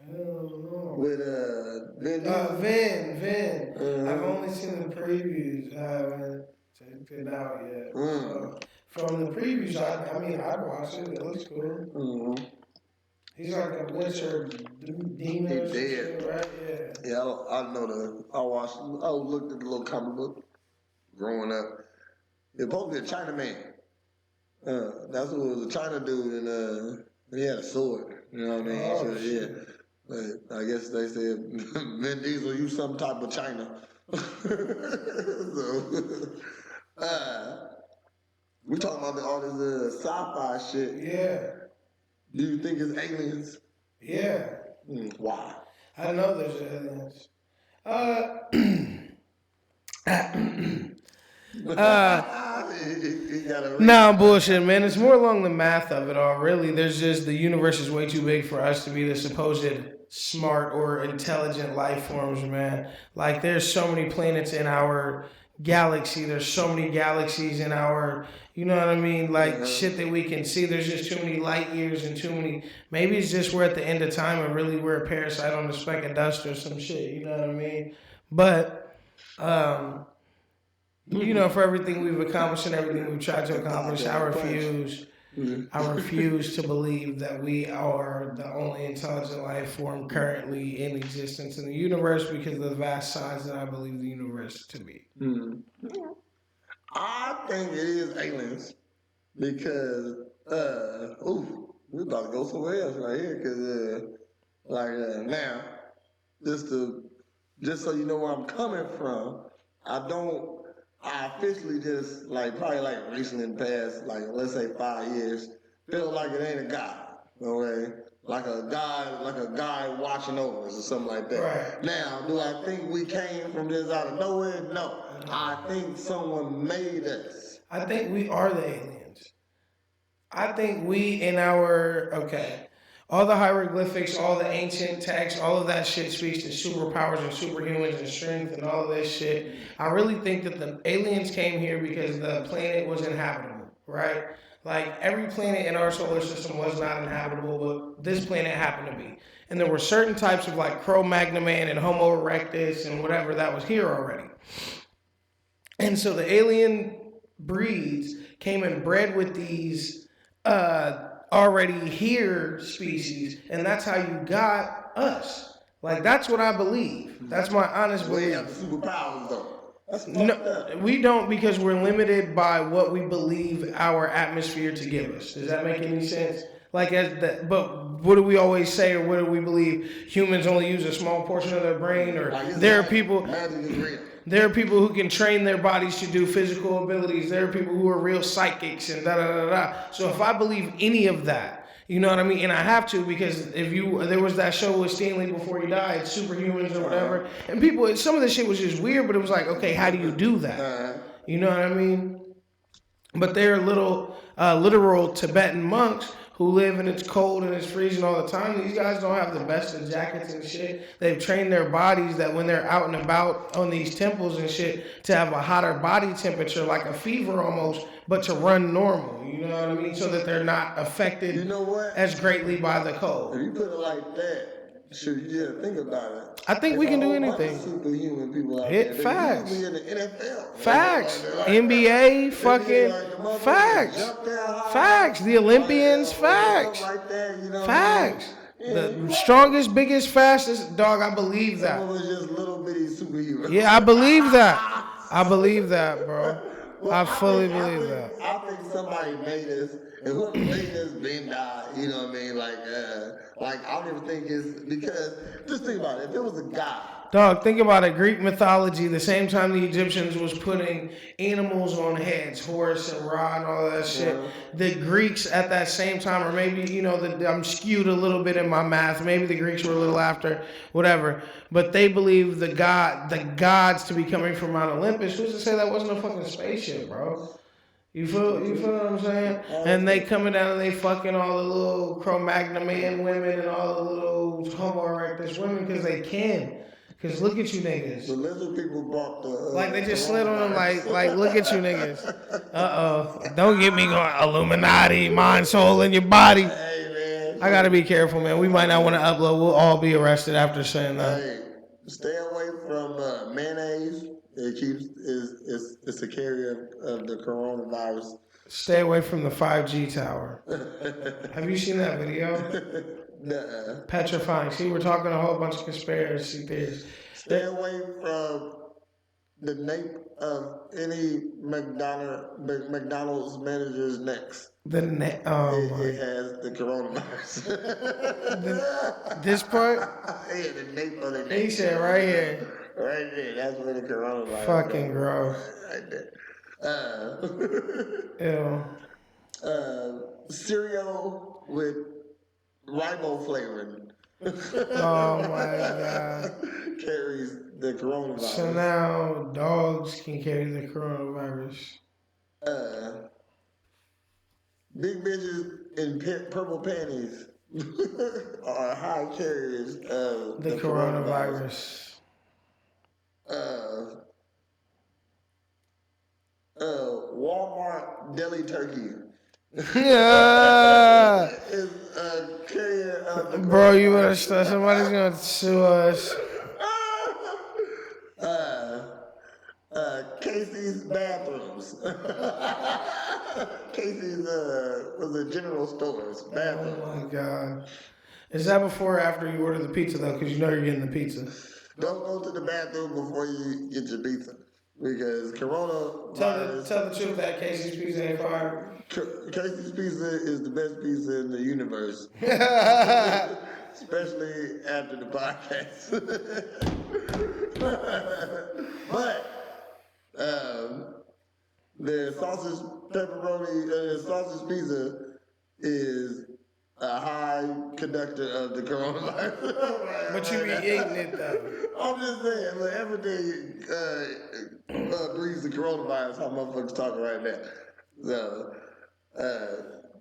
I don't know. With Vin Diesel? Vin. I've only seen the previews. I haven't checked it out yet. So, from the previews, I'd watch it. It looks cool. He's like a winter demon. He dead. Right? Yeah. Yeah, I looked at the little comic book growing up. It's supposed to be a Chinaman. That's what it was, a China dude, and he had a sword. You know what I mean? Oh, so, yeah. But I guess they said Vin Diesel used some type of China. So, we talking about all this sci-fi shit. Yeah. Do you think it's aliens? Yeah. Why? I know there's aliens. Nah, bullshit, man. It's more along the math of it all, really. There's just, the universe is way too big for us to be the supposed smart or intelligent life forms, man. Like, there's so many planets in our galaxy. There's so many galaxies in our, you know what I mean? Like, shit that we can see. There's just too many light years and too many. Maybe it's just we're at the end of time and really we're a parasite on a speck of dust or some shit, you know what I mean? But, you know, for everything we've accomplished and everything we've tried to accomplish, I refuse to believe that we are the only intelligent life form currently in existence in the universe because of the vast size that I believe the universe to be. I think it is aliens because, we're about to go somewhere else right here because, now, just so you know where I'm coming from, I officially just, probably recently in the past, let's say 5 years, feel like it ain't a God, okay? Like a guy watching over us or something like that. Right. Now, do I think we came from this out of nowhere? No. I think someone made us. I think we are the aliens. I think we in our, all the hieroglyphics, all the ancient texts, all of that shit speaks to superpowers and superhumans and strength and all of this shit. I really think that the aliens came here because the planet was inhabitable, right? Like, every planet in our solar system was not inhabitable, but this planet happened to be. And there were certain types of, like, Cro-Magnon man and Homo erectus and whatever that was here already. And so the alien breeds came and bred with these already here species, and that's how you got us. Like, that's what I believe. That's my honest belief. We have superpowers, though. No, we don't, because we're limited by what we believe our atmosphere to give us. Does that make any sense? But what do we always say, or what do we believe? Humans only use a small portion of their brain, or there are people who can train their bodies to do physical abilities. There are people who are real psychics and da-da-da-da. So if I believe any of that, you know what I mean? And I have to, because there was that show with Stanley before he died, Superhumans or whatever. And some of the shit was just weird, but it was like, okay, how do you do that? You know what I mean? But they're literal Tibetan monks who live and it's cold and it's freezing all the time. These guys don't have the best of jackets and shit. They've trained their bodies that when they're out and about on these temples and shit to have a hotter body temperature, like a fever almost, but to run normal. You know what I mean? So that they're not affected as greatly by the cold. If you put it like that, Shoot, yeah, think about it. I think we can do anything. Superhuman people out Hit there. facts. Usually in the NFL. Facts. Like, NBA, fucking like the motherfuckers facts. jump down high, Facts. The Olympians, or facts. something like that, you know Facts. what I mean? The strongest, biggest, fastest dog. I believe Some that. of us just little bitty superheroes. Yeah, I believe that. I believe that, bro. Well, I fully believe that. I think somebody made us, and whoever made us been died. You know what I mean? Like I don't even think it's because just think about it. If it was a guy. Dog, think about it. Greek mythology, the same time the Egyptians was putting animals on heads, horse and Ra and all that shit. The Greeks at that same time, or maybe, you know, I'm skewed a little bit in my math. Maybe the Greeks were a little after, whatever. But they believed the gods to be coming from Mount Olympus. Who's to say that wasn't a fucking spaceship, bro? You feel what I'm saying? And they coming down and they fucking all the little Cro-Magnon man women and all the little Homo erectus women because they can. Cause look at you niggas. The lizard people brought the like they just slid on them like look at you niggas. Don't get me going Illuminati, mind, soul in your body. Hey man. I gotta be careful, man. We might not want to upload. We'll all be arrested after saying that. Hey, stay away from mayonnaise. It's a carrier of the coronavirus. Stay away from the 5G tower. Have you seen that video? Nuh-uh. Petrifying. See, we're talking a whole bunch of conspiracy theories. Stay away from the nape of any McDonald's manager's necks. It has the coronavirus. This part? Yeah, the nape of the neck. He said right here. Right there. That's where the coronavirus. Fucking gross. Right there. Ew. Cereal with riboflavin. Oh my god. Carries the coronavirus. So now dogs can carry the coronavirus. Big bitches in purple panties are high carriers of The coronavirus. Walmart deli turkey. Yeah. Is a carrier of the Bro, you better start. Somebody's gonna sue us. Casey's bathrooms. Casey's was a general store's bathroom. Oh my god. Is that before or after you order the pizza though? Because you know you're getting the pizza. Don't go to the bathroom before you get your pizza. Because coronavirus. Tell the truth that Casey's pizza ain't fire. Casey's pizza is the best pizza in the universe. Especially after the podcast. But the sausage pepperoni sausage pizza is a high conductor of the coronavirus. But you be eating it though. I'm just saying, like, every day breeds the coronavirus. How motherfuckers talking right now. So,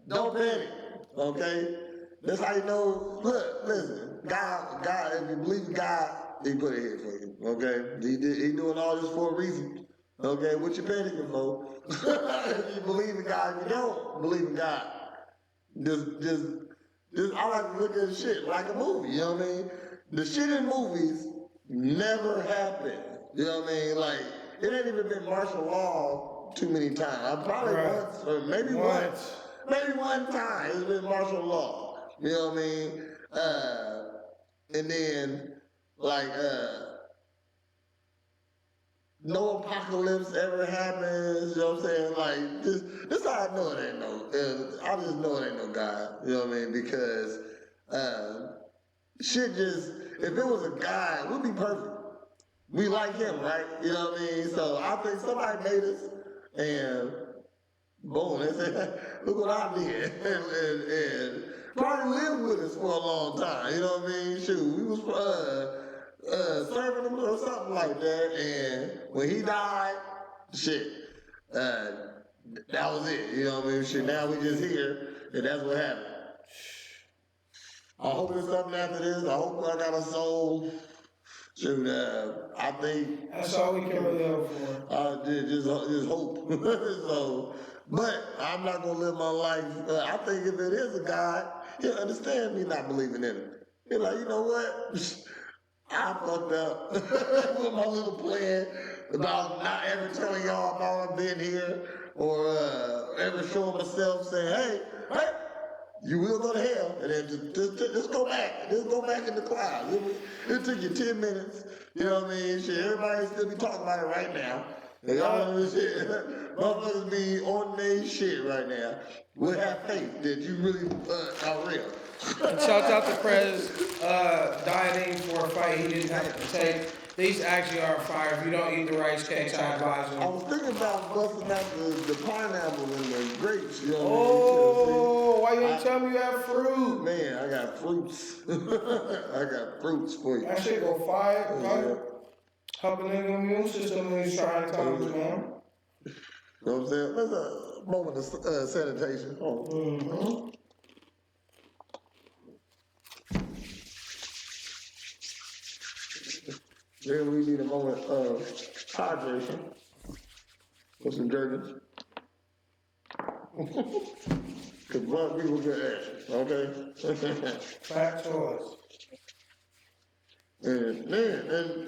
don't panic, okay? That's how you know. Look, listen, God, if you believe in God, He put it here for you, okay? He doing all this for a reason, okay? What you panicking for? If you believe in God, if you don't believe in God, just I like to look at shit like a movie. You know what I mean? The shit in movies never happened. You know what I mean? Like it ain't even been martial law too many times. Probably once or maybe once. Maybe one time it's been martial law. You know what I mean? And then like no apocalypse ever happens, you know what I'm saying? Like this how I know it ain't no I just know it ain't no God, you know what I mean? Because shit just if it was a guy, we'd be perfect. We like him, right? You know what I mean? So I think somebody made us and boom, they said, look what I did. and probably lived with us for a long time, you know what I mean? Shoot, we was serving him or something like that, and when he died, shit, that was it, you know what I mean? Shit, now we just here, and that's what happened. I hope there's something after this. I hope I got a soul. Shoot, I think that's all we can really hope for. Just hope. So, but I'm not gonna live my life. I think if it is a God, he'll understand me not believing in him. He's like, you know what? I fucked up with my little plan about not ever telling y'all about I've been here or ever showing myself saying, hey, you will go to hell, and then just go back. Just go back in the cloud. It took you 10 minutes. You know what I mean? Shit, everybody still be talking about it right now. And y'all know this shit. Motherfuckers be on their shit right now. We'll have faith that you really are real. And shout out to Prez, dieting for a fight he didn't have to take. These actually are fire. If you don't eat the rice cakes, I advise I you. was thinking about busting out the pineapple and the grapes. You know what Oh, why you didn't tell me you have fruit? Man, I got fruits. I got fruits for you. That shit go fire, right? Helping the immune system in these trying times, man. You know what I'm saying? That's a moment of sanitation. Oh. Then we need a moment of hydration with some jerkins. Because blood people get action, okay? Fat choice. And man, and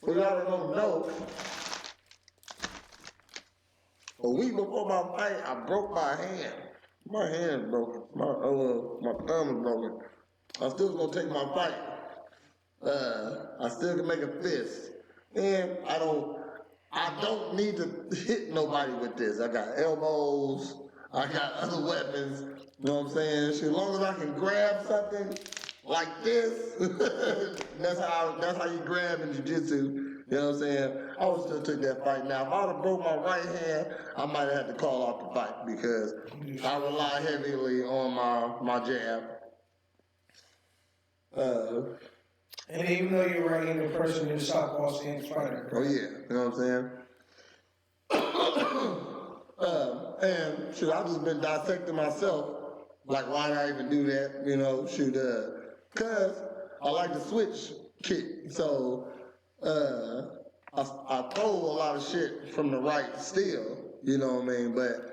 for y'all that don't know, a week before my fight, I broke my hand. My hand's broken. My thumb is broken. I still was gonna take my fight. I still can make a fist. And I don't need to hit nobody with this. I got elbows, I got other weapons, you know what I'm saying? Shit, as long as I can grab something like this, that's how you grab in jiu-jitsu, you know what I'm saying? I would still took that fight. Now, if I would have broke my right hand, I might have had to call off the fight because I rely heavily on my jab. And even though you're right-handed person, you're a southpaw stance fighter. Oh yeah, you know what I'm saying? And shoot, I've just been dissecting myself. Like, why did I even do that? You know, shoot, cause I like to switch kick. So, I throw a lot of shit from the right still. You know what I mean? But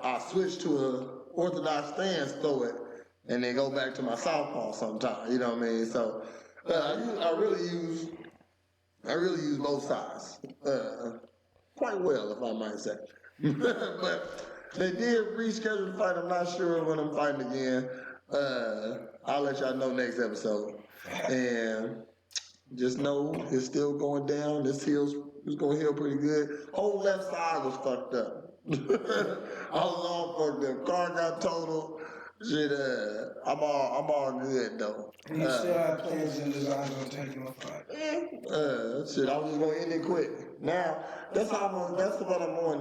I switch to a orthodox stance, throw it, and then go back to my southpaw sometimes. You know what I mean? So, I really use both sides quite well, if I might say. But they did reschedule the fight. I'm not sure when I'm fighting again. I'll let y'all know next episode. And just know it's still going down. It's going to heal pretty good. Whole left side was fucked up. I was all fucked up. Car got totaled. Shit, I'm all good though. And you still have plans and designs on taking the fight. Shit, I was just gonna end it quick. Now, that's what I'm on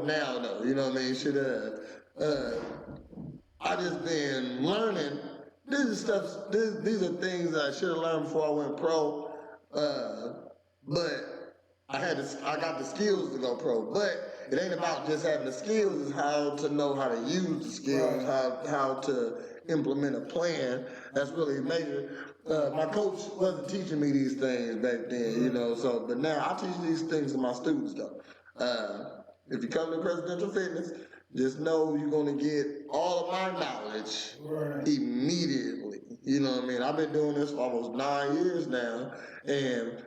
now though. You know what I mean? Shit, I just been learning. These are things that I should have learned before I went pro. But I got the skills to go pro. But it ain't about just having the skills, it's how to know how to use the skills, how to implement a plan. That's really major. My coach wasn't teaching me these things back then, you know, but now I teach these things to my students though. If you come to Presidential Fitness, just know you're gonna get all of my knowledge immediately. You know what I mean? I've been doing this for almost 9 years now, and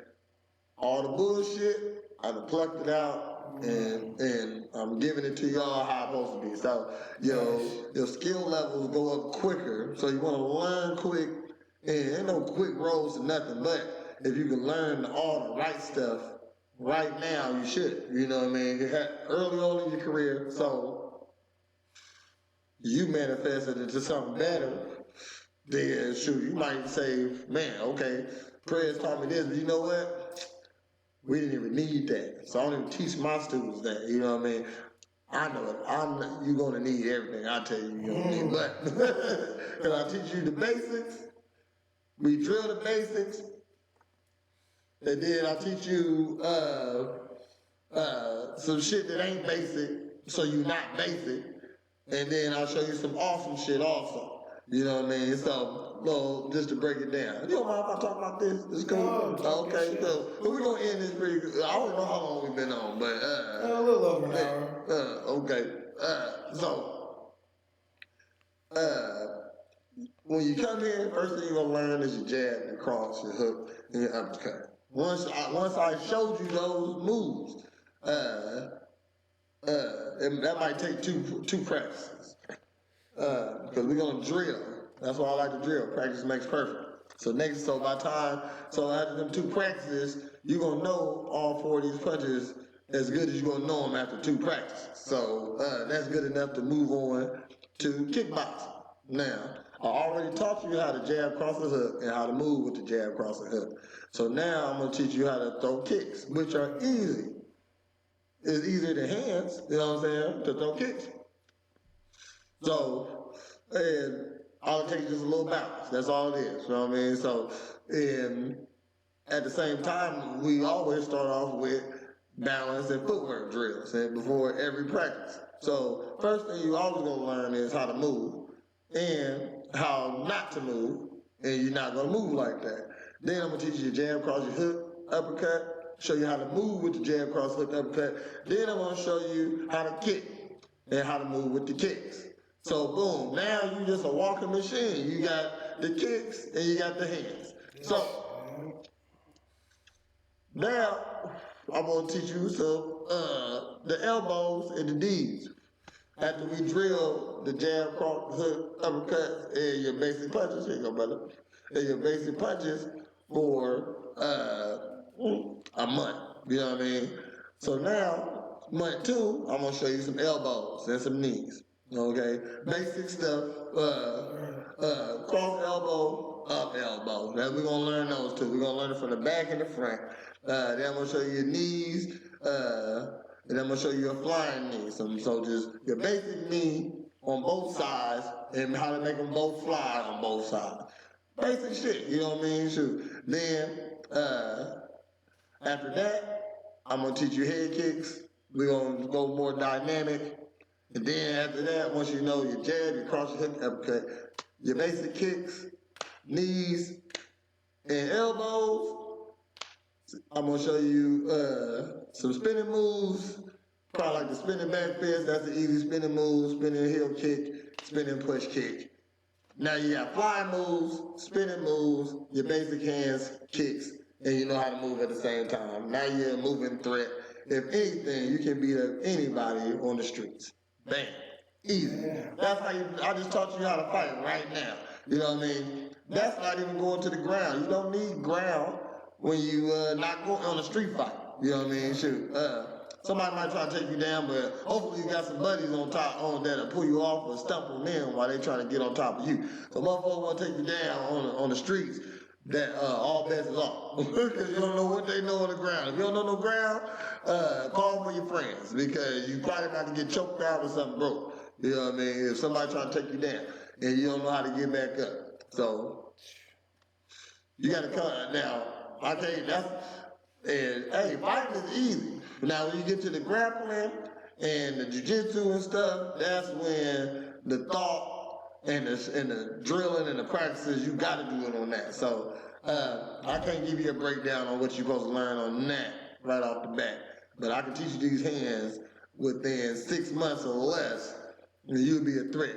all the bullshit, I've plucked it out. And I'm giving it to y'all how it's supposed to be. So your skill levels go up quicker. So you want to learn quick, and ain't no quick roads to nothing. But if you can learn all the right stuff right now, you should. You know what I mean? You had early on in your career, so you manifested into something better. Then shoot, you might say, man, okay, Prez taught me this, but you know what? We didn't even need that. So I don't even teach my students that, you know what I mean? I know it. You're going to need everything I tell you you're going to need. But, because I teach you the basics, we drill the basics, and then I teach you some shit that ain't basic, so you're not basic, and then I'll show you some awesome shit also. You know what I mean? So, well, just to break it down. You don't mind if I talk about this? It's cool. Okay, so we're gonna end this pretty good. I don't know how long we've been on, but a little over an hour. Okay. when you come in, first thing you're gonna learn is your jab, your cross, your hook, and your uppercut. Once I showed you those moves, and that might take two practices. Because we're gonna drill. That's why I like to drill. Practice makes perfect. So after them two practices, you're gonna know all four of these punches as good as you're gonna know them after two practices. So that's good enough to move on to kickboxing. Now, I already taught you how to jab, cross the hook, and how to move with the jab, cross the hook. So now I'm gonna teach you how to throw kicks, which are easy. It's easier than hands, you know what I'm saying, to throw kicks. So, and all it takes is just a little balance. That's all it is. You know what I mean? So, and at the same time, we always start off with balance and footwork drills and before every practice. So, first thing you always gonna learn is how to move and how not to move, and you're not gonna move like that. Then I'm gonna teach you jab, cross your hook, uppercut, show you how to move with the jab, cross, hook, uppercut. Then I'm gonna show you how to kick and how to move with the kicks. So boom, now you just a walking machine. You got the kicks and you got the hands. So now I'm gonna teach you some the elbows and the knees. After we drill the jab, cross, hook, uppercut, and your basic punches, here you go, brother, and your basic punches for a month. You know what I mean? So now, month two, I'm gonna show you some elbows and some knees. Okay, basic stuff. Cross elbow, up elbow. Now we're gonna learn those two. We're gonna learn it from the back and the front. Then I'm gonna show you your knees. And I'm gonna show you a flying knee. So just your basic knee on both sides and how to make them both fly on both sides. Basic shit, you know what I mean? Shoot. Then after that, I'm gonna teach you head kicks. We're gonna go more dynamic. And then after that, once you know your jab, your cross, your hook, uppercut, your basic kicks, knees, and elbows, I'm gonna show you some spinning moves. Probably like the spinning back fist. That's the easy spinning move. Spinning heel kick, spinning push kick. Now you got flying moves, spinning moves, your basic hands, kicks, and you know how to move at the same time. Now you're a moving threat. If anything, you can beat up anybody on the streets. Bam. Easy. That's how I just taught you how to fight right now. You know what I mean? That's not even going to the ground. You don't need ground when you not going on a street fight. You know what I mean? Shoot. Somebody might try to take you down, but hopefully you got some buddies on top on that'll pull you off or stump them in while they trying to get on top of you. So motherfuckers want to take you down on the streets. That all bets is off because you don't know what they know on the ground. If you don't know no ground, call for your friends because you probably about to get choked out or something broke. You know what I mean? If somebody trying to take you down and you don't know how to get back up, so you got to come now. I tell you and hey, fighting is easy. Now when you get to the grappling and the jiu-jitsu and stuff, that's when the thought and the drilling and the practices, you got to do it on that. So I can't give you a breakdown on what you're supposed to learn on that right off the bat. But I can teach you these hands within 6 months or less, and you'll be a threat.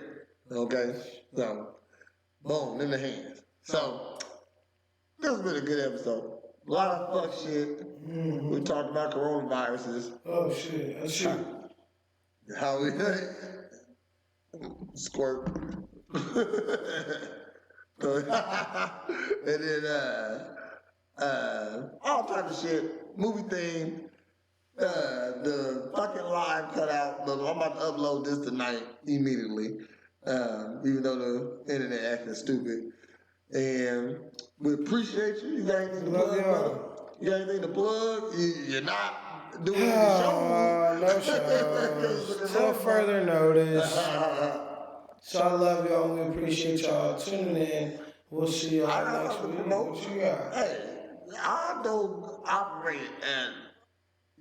Okay? So, boom, in the hands. So, this has been a good episode. A lot of fuck shit. We talked about coronaviruses. Oh shit! That's shit. How we squirt. And then all type of shit. Movie theme. The fucking live cut out, but I'm about to upload this tonight immediately. Even though the internet acting stupid. And we appreciate you. You got anything to plug, brother? You got anything to plug? You're not doing any shows. No shows. Till further notice. So I love y'all. We appreciate y'all tuning in. We'll see y'all next week. What you got? Hey, I don't operate at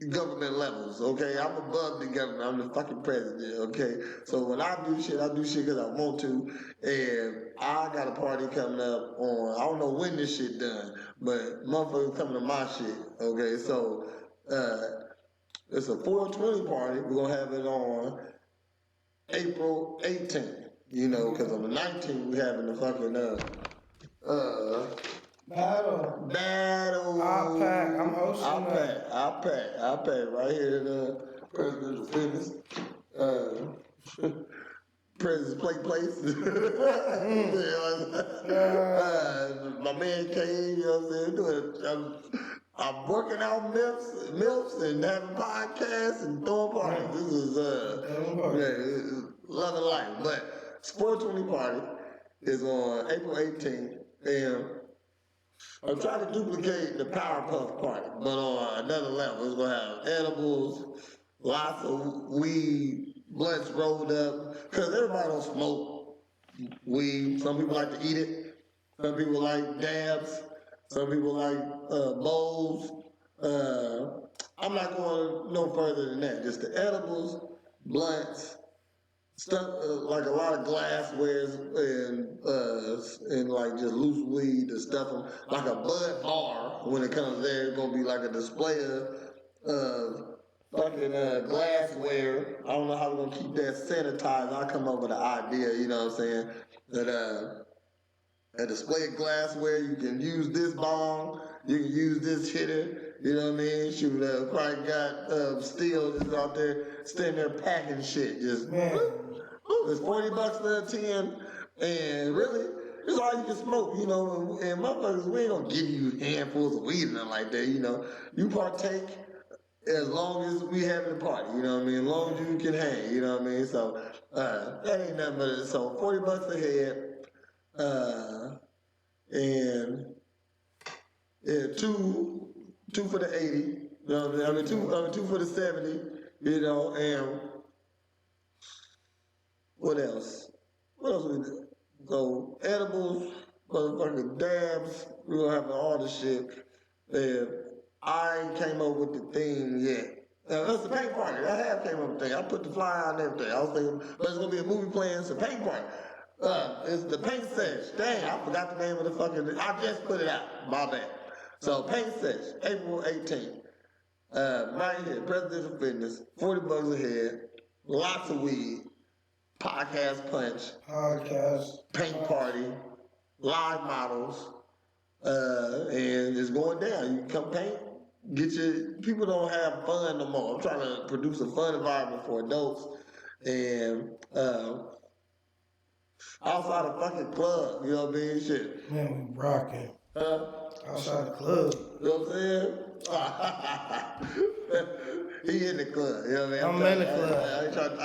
government levels, okay? I'm above the government. I'm the fucking president, okay? So when I do shit because I want to. And I got a party coming up on, I don't know when this shit done, but motherfuckers coming to my shit, okay? So it's a 420 party. We're going to have it on April 18th. You know, because on the 19th we having the fucking battle. I'll pack. I'm hosting that. I'll pack right here at Presidential Fitness. President's Play Place. My man came, you know what I'm saying? I'm working out MILFs and having podcasts and throwing parties. This is love of life. But Sport 20 party is on April 18th, and I'm trying to duplicate the Powerpuff Party, but on another level. It's gonna have edibles, lots of weed, blunts rolled up, because everybody don't smoke weed. Some people like to eat it. Some people like dabs. Some people like bowls. I'm not going no further than that. Just the edibles, blunts, stuff like a lot of glasswares and like just loose weed to stuff them like a bud bar. When it comes there, it's gonna be like a display of fucking glassware. I don't know how we're gonna keep that sanitized. I'll come up with an idea, you know what I'm saying? That a display of glassware, you can use this bong, you can use this hitter, you know what I mean? Shoot, probably got steel just out there, standing there packing shit, just, it's $40 for a 10, and really, it's all you can smoke, you know, and motherfuckers, we ain't gonna give you handfuls of weed and nothing like that, you know? You partake as long as we having a party, you know what I mean? As long as you can hang, you know what I mean? So, that ain't nothing but it. So, $40 a head. And yeah, two for the 80. You know what I mean? Two for the 70. You know, and what else? What else we do? So edibles, motherfucking dabs. We're gonna have all the shit. And I ain't came up with the theme yet. That's the paint party. I have came up with the thing. I put the flyer on and everything. I was thinking, but it's gonna be a movie playing. It's a paint party. It's the paint sesh. Dang, I forgot the name of the fucking. I just put it out. My bad. So paint sesh, April 18th. Right here, Presidential Fitness, $40 a head, lots of weed, podcast punch, paint party, live models, and it's going down. You can come paint. People don't have fun no more. I'm trying to produce a fun environment for adults, and outside the fucking club, you know what I mean? Shit. Man, we rocking. Outside the club. You know what I'm saying? He in the club, you know what I mean? I'm in the club. I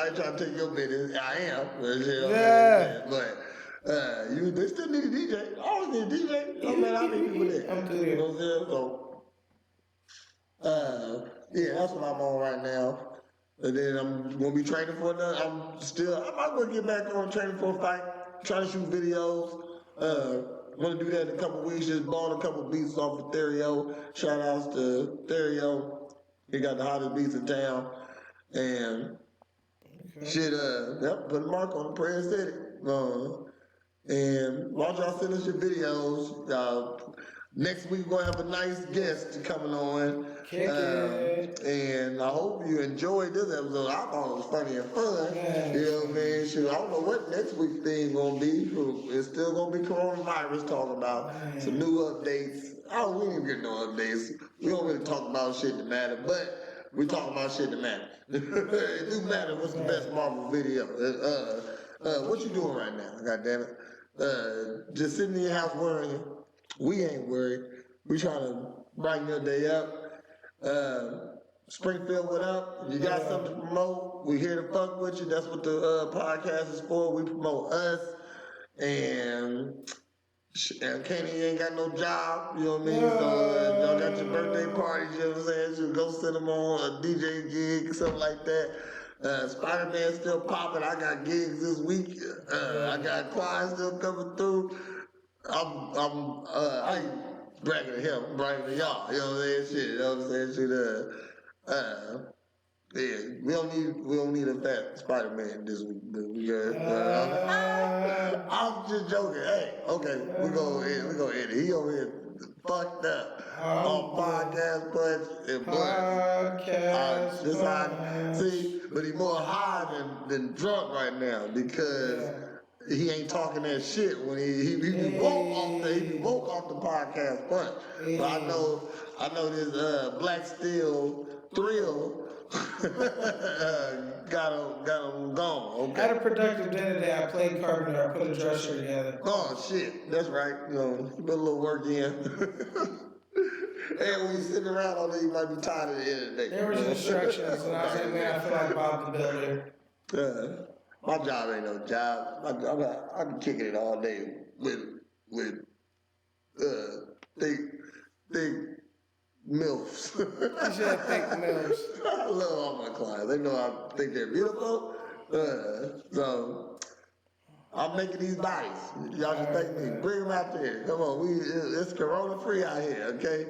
ain't trying to take your business. I am. But, you know Yeah. But they still need a DJ. I always need a DJ. Oh man, I need people there. I'm good. You know what I'm saying? So, yeah, that's what I'm on right now. And then I'm gonna be training for another. I'm gonna get back on training for a fight. Trying to shoot videos. I'm gonna do that in a couple weeks. Just bought a couple beats off of Therio. Shout outs to Therio. He got the hottest beats in town. And put a mark on the prayer aesthetic. And why don't y'all send us your videos? Next week we're gonna have a nice guest coming on. Kick it. And I hope you enjoyed this episode. I thought it was funny and fun. You know what I mean? Shoot, I don't know what next week's thing gonna be. It's still gonna be coronavirus talking about some new updates. We ain't even get no updates. We don't really talk about shit that matter, but we talk about shit that matter. It do matter what's the best Marvel video. What you doing right now? God damn it. Just sitting in your house worrying. We ain't worried. We trying to brighten your day up. Springfield, what up? You got something to promote? We here to fuck with you. That's what the podcast is for. We promote us. And Uncanny ain't got no job, you know what I mean? So y'all got your birthday parties, you know what I'm saying? So go send them on a DJ gig, something like that. Spider-Man still popping. I got gigs this week. I got clients still coming through. I ain't bragging to him, I'm bragging to y'all. You know what I'm saying? Shit, you know what I'm saying? Shit, yeah, we don't need a fat Spider-Man this week, but we got. I'm just joking. Hey, okay, we go end it. He over here fucked up on podcast punch and see, but he more high than drunk right now because he ain't talking that shit when he be woke off the podcast punch. But I know this Black Steel Thrill got him gone. Okay. Had a productive day today. I played Carpenter. I put a dresser together. Oh shit, that's right. You know, put a little work in. And when you sitting around all day, you might be tired at the end of the day. There was instructions, and I was like, man, I feel like Bob the Builder. My job ain't no job. I be kicking it all day with thick MILFs. You should have thick MILFs. I love all my clients. They know I think they're beautiful. So I'm making these bodies. Y'all should thank me. Bring them out there. Come on, it's corona free out here, okay?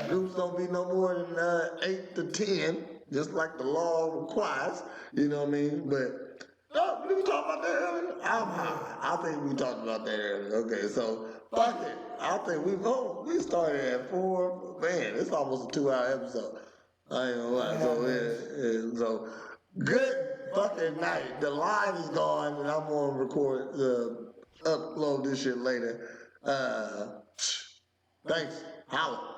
Groups don't be no more than 8 to 10, just like the law requires. You know what I mean? But did we talk about that earlier? I'm high. I think we talked about that earlier. Okay, so fuck it. I think we started at 4. Man, it's almost a 2-hour episode. I ain't gonna lie. So good fucking night. The line is gone, and I'm gonna upload this shit later. Thanks. Holla.